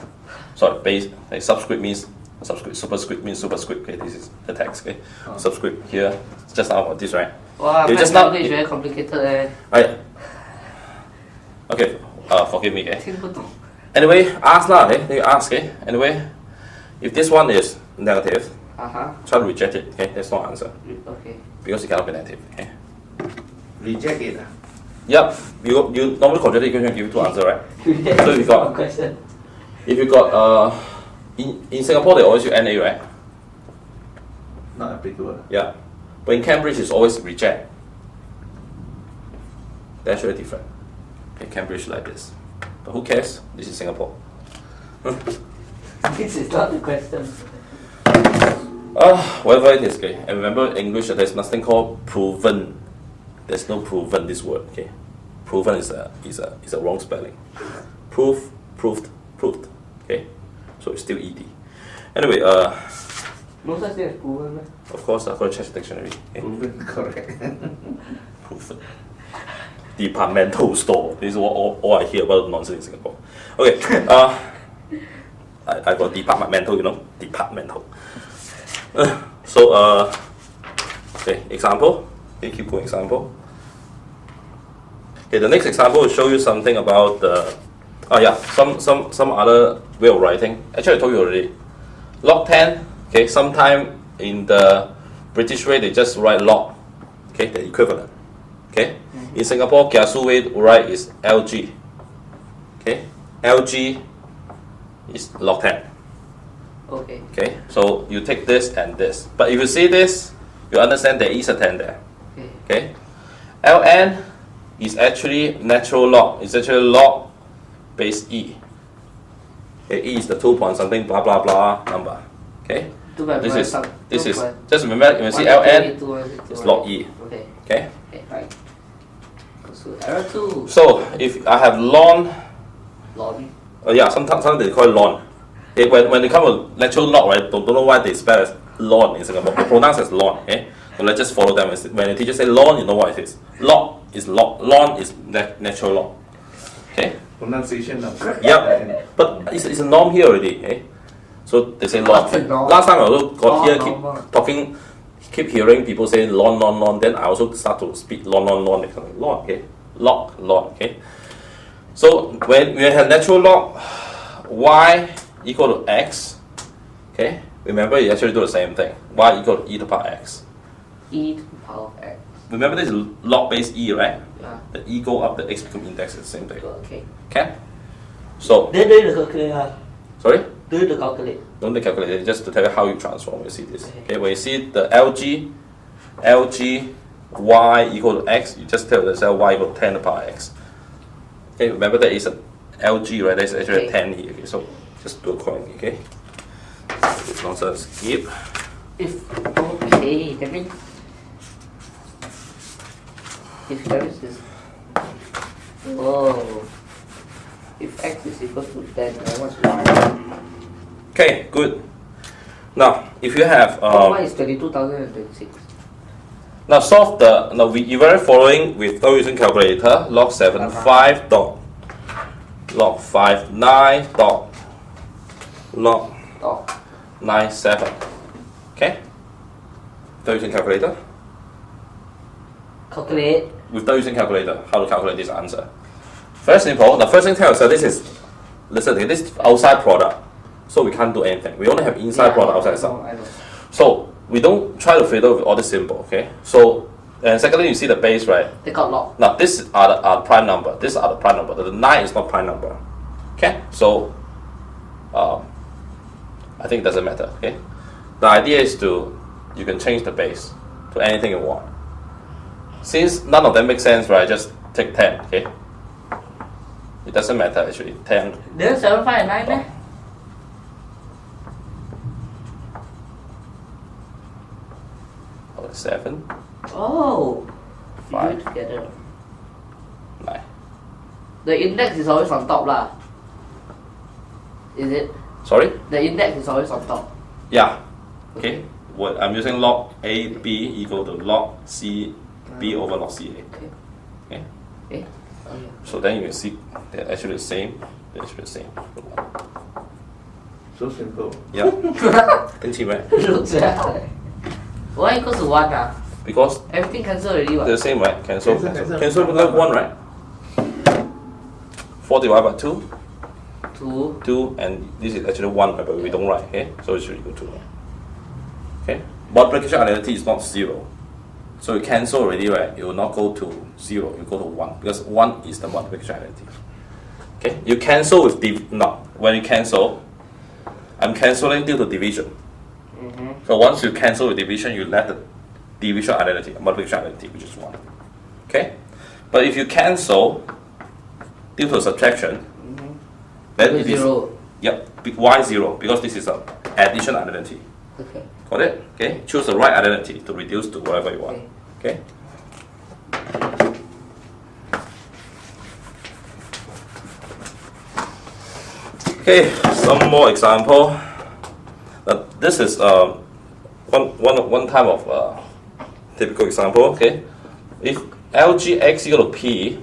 S1: base. Like subscript means subscript. Superscript means superscript. Okay, this is the text. Okay, subscript here. Just now got this, right?
S3: Wow,
S1: You
S3: my
S1: just now.
S3: language very complicated.
S1: Right. Okay. Forgive me. Okay.
S3: 听不懂.
S1: Anyway, ask now. Okay, you ask. Okay. Anyway, if this one is negative, try to reject it. Okay, that's not answer
S3: Okay.
S1: because it cannot be negative. Okay.
S2: Reject it.
S1: Yep. You normally quadratic equation give you 2 answers, right? So if you got
S3: question.
S1: if you got in Singapore they always use NA, right?
S2: Not applicable.
S1: Yeah. But in Cambridge it's always reject. They're actually different. Okay, Cambridge like this. But who cares? This is Singapore.
S3: This is not the question.
S1: Whatever it is, okay. And remember in English there's nothing called proven. There's no proven this word, okay. Proven is a wrong spelling. Proof, proved, proved. Okay. So it's still ED. Anyway,
S3: No such thing as proven.
S1: of course I've got to check the dictionary. Okay.
S2: Proven correct.
S1: Proven. Departmental store. This is all I hear about nonsense in Singapore. Okay. I got departmental, you know, departmental. So okay, example. Okay, keep going. Example. Okay, the next example will show you something about the. Some other way of writing. Actually, I told you already. Log 10. Okay, sometime in the British way they just write log. Okay, the equivalent. Okay, in Singapore, kiasu way to write is LG. Okay, LG is log 10.
S3: Okay.
S1: Okay, so you take this and this. But if you see this, you understand there is a 10 there.
S3: Okay.
S1: Okay, ln is actually natural log. It's actually log base E. Okay, E is the 2 point something blah blah blah number. Okay. This is just remember when you see ln, it's log E.
S3: Okay.
S1: Okay.
S3: Okay, right. So error 2.
S1: So if I have ln, yeah, sometimes they call it ln. When they come with natural log, right? Don't know why they spell as ln in Singapore. They pronounce as ln. Okay. So let's just follow them. When the teacher say ln, you know what it is. Log is log. Ln is natural log. Okay.
S2: Pronunciation of
S1: Yeah, but it's a norm here already. Okay. So they say log. Last time I also got here keep hearing people say lon. Then I also start to speak lon. Log, okay, log. Okay. So when we have natural log, y equal to x. Okay. Remember, you actually do the same thing. Y equal to e to the power x.
S3: E to the power of x.
S1: Remember, this is log base e, right?
S3: Yeah.
S1: The e go up, the x become index. It's the same thing.
S3: Okay.
S1: Okay. So.
S3: Then do the calculate.
S1: Sorry.
S3: Do the calculate.
S1: Don't calculate it, just to tell you how you transform. You see this. Okay, when you see the LG y equal to x, you just tell yourself y equal to 10 to the power x. Okay, remember that is an LG, right? There's actually a 10 here. Okay, so just do accordingly. Okay. This nonsense. Skip.
S3: Okay, that means if there is this. Oh. If x is equal to 10, then what's y?
S1: Okay, good. Now, if you have
S3: y is 22,026.
S1: now solve the you are following with no using calculator. Log 75 dot log 59 dot log 97. Okay. Without using calculator.
S3: Calculate.
S1: Without using calculator, how to calculate this answer? Very simple. The first thing tells us this is, listen, this is outside product, so we can't do anything. We only have inside product, outside sum. So we don't try to fiddle with all this symbol, okay? So and secondly, you see the base, right?
S3: They got log.
S1: Now this are the prime number. These are the prime number. The 9 is not prime number. Okay? So I think it doesn't matter. Okay? The idea is you can change the base to anything you want. Since none of them make sense, right? Just take 10. Okay? It doesn't matter actually. 10.
S3: There's 7, 5, and 9, eh?
S1: Oh, 7.
S3: Oh.
S1: 5.
S3: You together.
S1: 9.
S3: The index is always on top lah. Is it?
S1: Sorry?
S3: The index is always on top.
S1: Yeah. Okay. What I'm using log A B equal to log C B over log C A.
S3: Okay.
S1: Okay.
S3: Okay. Oh, yeah.
S1: So then you will see they're actually the same. They're actually the same.
S2: So simple.
S1: Yeah. Think right?
S3: Looks like. Y equals to 1 ah.
S1: Because
S3: Everything cancel already what?
S1: they're the same, right? Cancel.
S2: Cancel.
S1: Cancel left 1, right? 4 divided by 2.
S3: 2.
S1: 2 and this is actually 1, right? But we don't write, okay? So it should equal to 1. Okay? Multiplication identity is not 0. So you cancel already, right? It will not go to 0, you go to 1. Because 1 is the multiplication identity. Okay? You cancel with when you cancel, I'm cancelling due to division. So once you cancel with division, you left the division identity, multiplication identity, which is 1. Okay? But if you cancel due to subtraction, then it is
S3: 0.
S1: Yep, y 0 because this is an addition identity.
S3: Okay.
S1: Got it? Okay. Choose the right identity to reduce to whatever you want. Okay. Okay. Some more example. This is one type of typical example. Okay. If LGX equal to P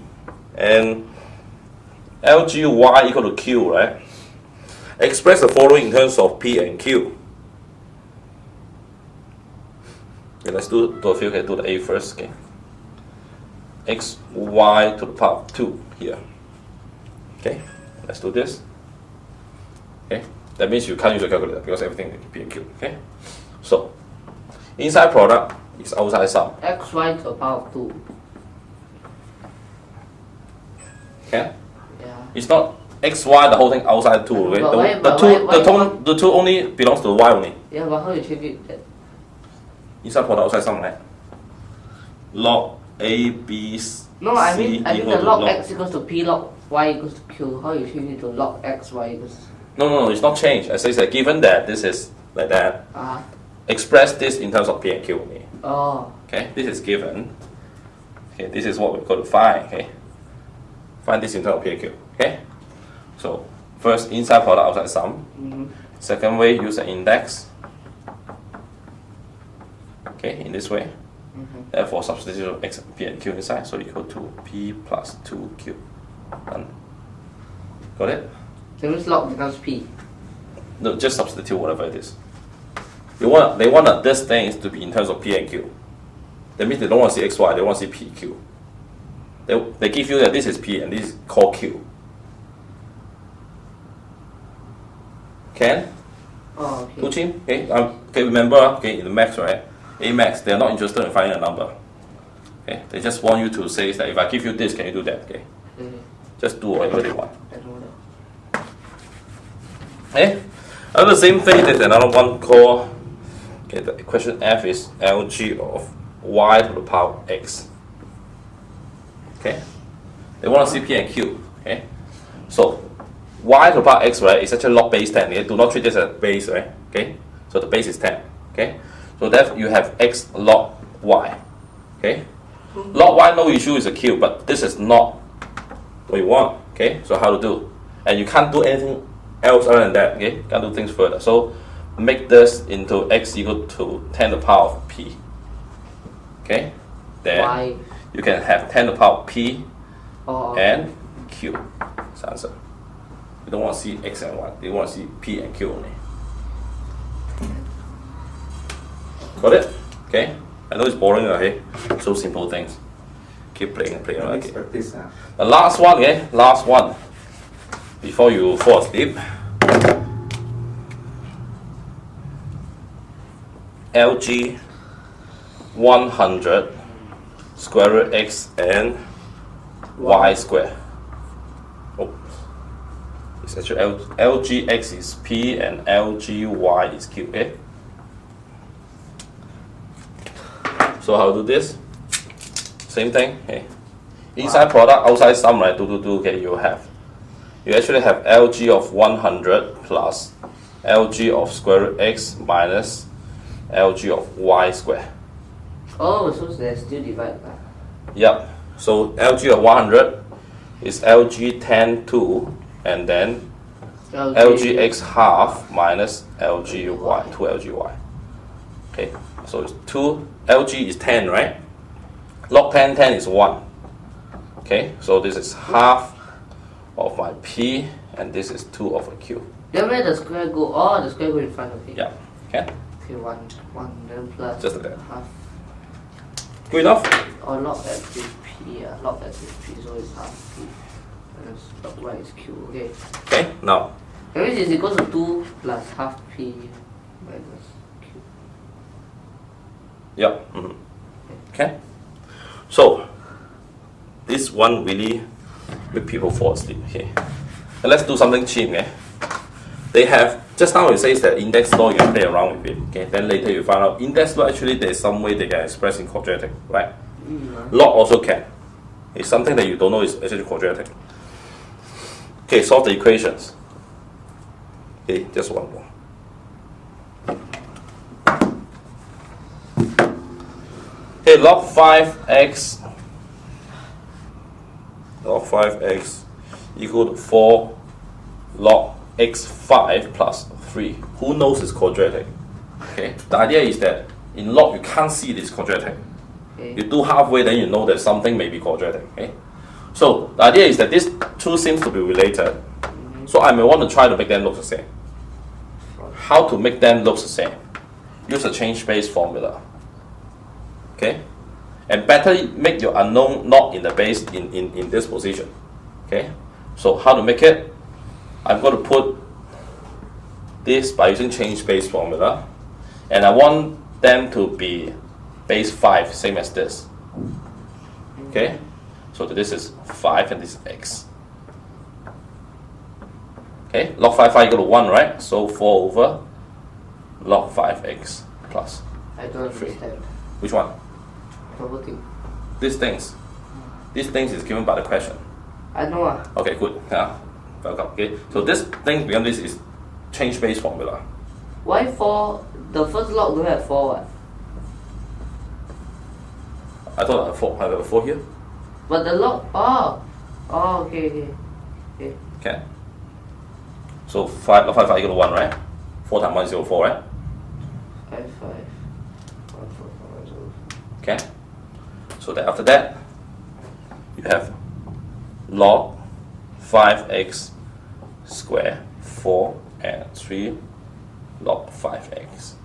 S1: and LGY equal to Q, right? Express the following in terms of P and Q. Okay, let's do a few. Okay, do the A first. Okay. X, Y to the power of 2 here. Okay, let's do this. Okay, that means you can't use a calculator because everything is P and Q. Okay, so inside product is outside sum.
S3: X, Y to the power of 2.
S1: Okay.
S3: Yeah.
S1: It's not X, Y, the whole thing outside 2. Okay? The 2 only belongs to Y only.
S3: Yeah, but how you change it?
S1: Inside product, outside sum, right? Log A, B,
S3: No, I
S1: C
S3: mean
S1: equal
S3: the
S1: to
S3: log x equals to p log y equals to q. How you change it to log x y equals?
S1: No, it's not changed. I say that given that this is like that, express this in terms of P and Q only.
S3: Oh.
S1: Okay, this is given. Okay, this is what we're going to find. Okay, find this in terms of P and Q. Okay, so first inside product, outside sum. Second way, use an index. Okay, in this way. Therefore, substitute x, P and Q inside, so equal to P plus 2Q. Done. Got it?
S3: That means log becomes p.
S1: No, just substitute whatever it is. They want this thing to be in terms of P and Q. That means they don't want to see XY, they want to see PQ. They give you that this is P and this is called Q. Can?
S3: Oh, okay.
S1: Kuchin? Okay, remember, okay, in the max, right? A max, they're not interested in finding a number. Okay, they just want you to say that if I give you this, can you do that? Okay. Just do whatever they want.
S3: I know that.
S1: Okay? And the same thing, there's another one called, okay, the equation F is LG of y to the power x. Okay? They want to see P and Q. Okay? So, y to the power x, right, is actually log base 10. Okay? Do not treat this as base, right? Okay? So the base is 10. Okay? So therefore you have x log y. Okay? Log y, no issue, is a q, but this is not what you want. Okay? So how to do? And you can't do anything else other than that. Okay? Can't do things further. So make this into x equal to 10 to the power of p. Okay? Then
S3: Y.
S1: you can have 10 to the power of p and q. That's the answer. You don't want to see x and y. You want to see p and q only. Got it? Okay? I know it's boring, okay? So simple things. Keep playing and playing. Okay.
S2: Practice.
S1: The last one, okay? Last one. Before you fall asleep. LG 100 square root x and y square. Oh. It's actually LGX is P and LGY is Q, okay? So how to do this? Same thing, okay? Inside product, outside sum, right? 2, okay, you actually have LG of 100 plus LG of square root x minus LG of y square.
S3: Oh, so there's still divide.
S1: Yep. So LG of 100 is LG 10 2 and then LG x half minus LG y, 2 LG y. Okay, so it's 2, LG is 10, right? Log 10 is 1. Okay, so this is half of my P and this is 2 of a Q.
S3: Then where the square go? Oh, the square go in front of it.
S1: Yeah, okay?
S3: Okay, 1, then plus
S1: Just like that.
S3: half.
S1: Good enough?
S3: Or log x is P, log x is P, so it's half P. Minus log y is Q, okay.
S1: Okay, now.
S3: That means it's equal to 2 plus half P minus Q.
S1: Yeah. Okay. So this one really make people fall asleep. Okay. And let's do something cheap. Okay. They have just now it says that index law you can play around with it. Okay. Then later you find out index law actually there's some way they can express in quadratic, right? Log also can. It's something that you don't know is actually quadratic. Okay. Solve the equations. Okay. Just one more. Okay, log 5x equal to 4 log x5 plus 3. Who knows it's quadratic? Okay, the idea is that in log you can't see this quadratic.
S3: Okay.
S1: You do halfway, then you know that something may be quadratic. Okay, so the idea is that these two seems to be related. So I may want to try to make them look the same. How to make them look the same? Use a change base formula. Okay, and better make your unknown not in the base in this position. Okay, so how to make it? I'm going to put this by using change base formula, and I want them to be base 5, same as this. Okay, so this is 5 and this is x. Okay, log 5 equal to 1, right? So 4 over log 5x plus
S3: I don't
S1: 3.
S3: understand.
S1: Which one?
S3: The whole thing.
S1: These things. These things is given by the question.
S3: I know.
S1: Okay, good. Yeah. Welcome. Okay. So this thing beyond this is change base formula.
S3: Why 4? The first log don't have 4 what?
S1: I thought I have 4. I have a 4 here.
S3: But the log, okay.
S1: Okay. So 5 equal to 1, right? 4 times 1 is equal to 4, right?
S3: 5, 1, 4, 5, 0.
S1: Okay. So then after that, you have log 5x squared 4 and 3 log 5x.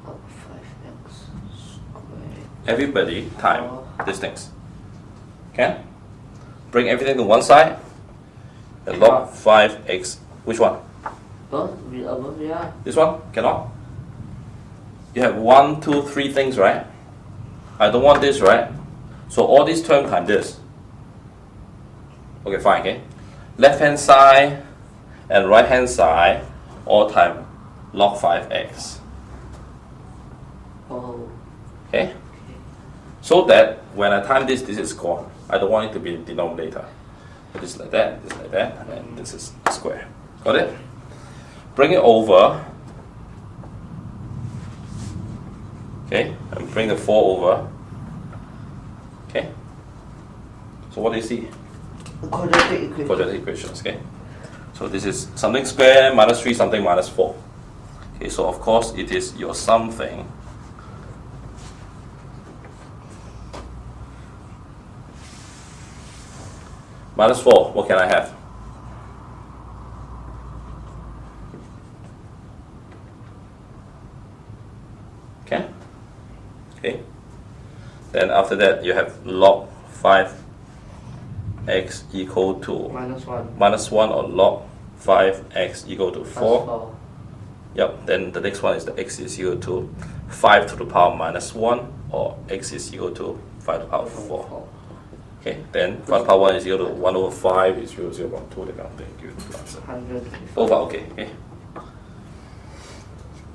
S3: Log 5x squared.
S1: Everybody time these things. Okay? Bring everything to one side. And log 5x. Which one?
S3: Above, yeah.
S1: This one? Cannot? You have 1, 2, 3 things, right? I don't want this, right? So all these terms times this. Okay, fine, okay? Left hand side and right hand side all time log 5x.
S3: Oh.
S1: Okay? So that when I time this, this is gone. I don't want it to be in denominator. This is like that, and this is square. Got it? Bring it over. Okay, and bring the 4 over. Okay. So what do you see?
S3: Quadratic equation.
S1: Quadratic equations, okay? So this is something square minus 3, something minus 4. Okay, so of course it is your something minus 4. What can I have? Okay? Okay. Then after that you have log 5x equal to
S3: minus 1
S1: or log 5x equal to 4.
S3: 4.
S1: Yep, then the next one is the x is equal to 5 to the power minus 1 or x is equal to 5 to the power 4. Okay, then 5 to the power 1 is equal to 1 over 5 is equal to 0.2, that kind of thing. Give it the answer.
S3: 125.
S1: Over, okay.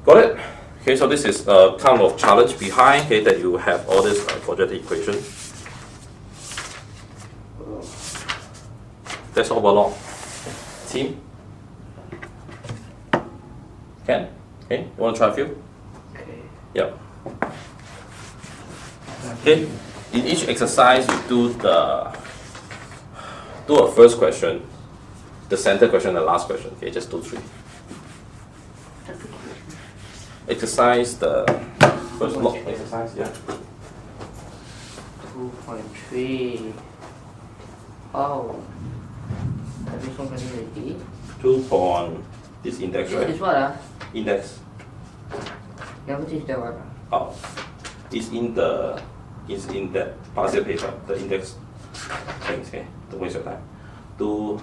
S1: Got it? Okay, so this is a kind of challenge behind, okay, that you have all this quadratic equation. That's all along. Team? Can? Okay, you want to try a few?
S3: Okay.
S1: Yep. Okay, in each exercise you do a first question, the center question, the last question. Okay, just do 3. Exercise the first log exercise, yeah.
S3: 2.3. Oh. This one can already.
S1: 2 point, this index, right?
S3: This what?
S1: Index.
S3: You haven't teach that one.
S1: Oh, it's in that partial paper, the index things. Okay, don't waste your time. Do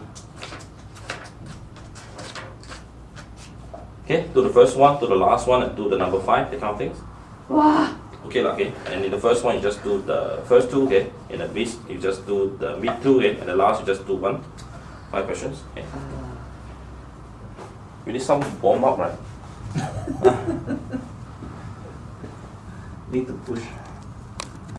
S1: the first one, do the last one, and do the number 5. That kind of things.
S3: Wow.
S1: Okay, okay. And in the first one, you just do the first 2. Okay. In the mid, you just do the mid 2. Okay. And the last, you just do 1. 5 questions. Okay. You need some warm up, right?
S2: Need to push.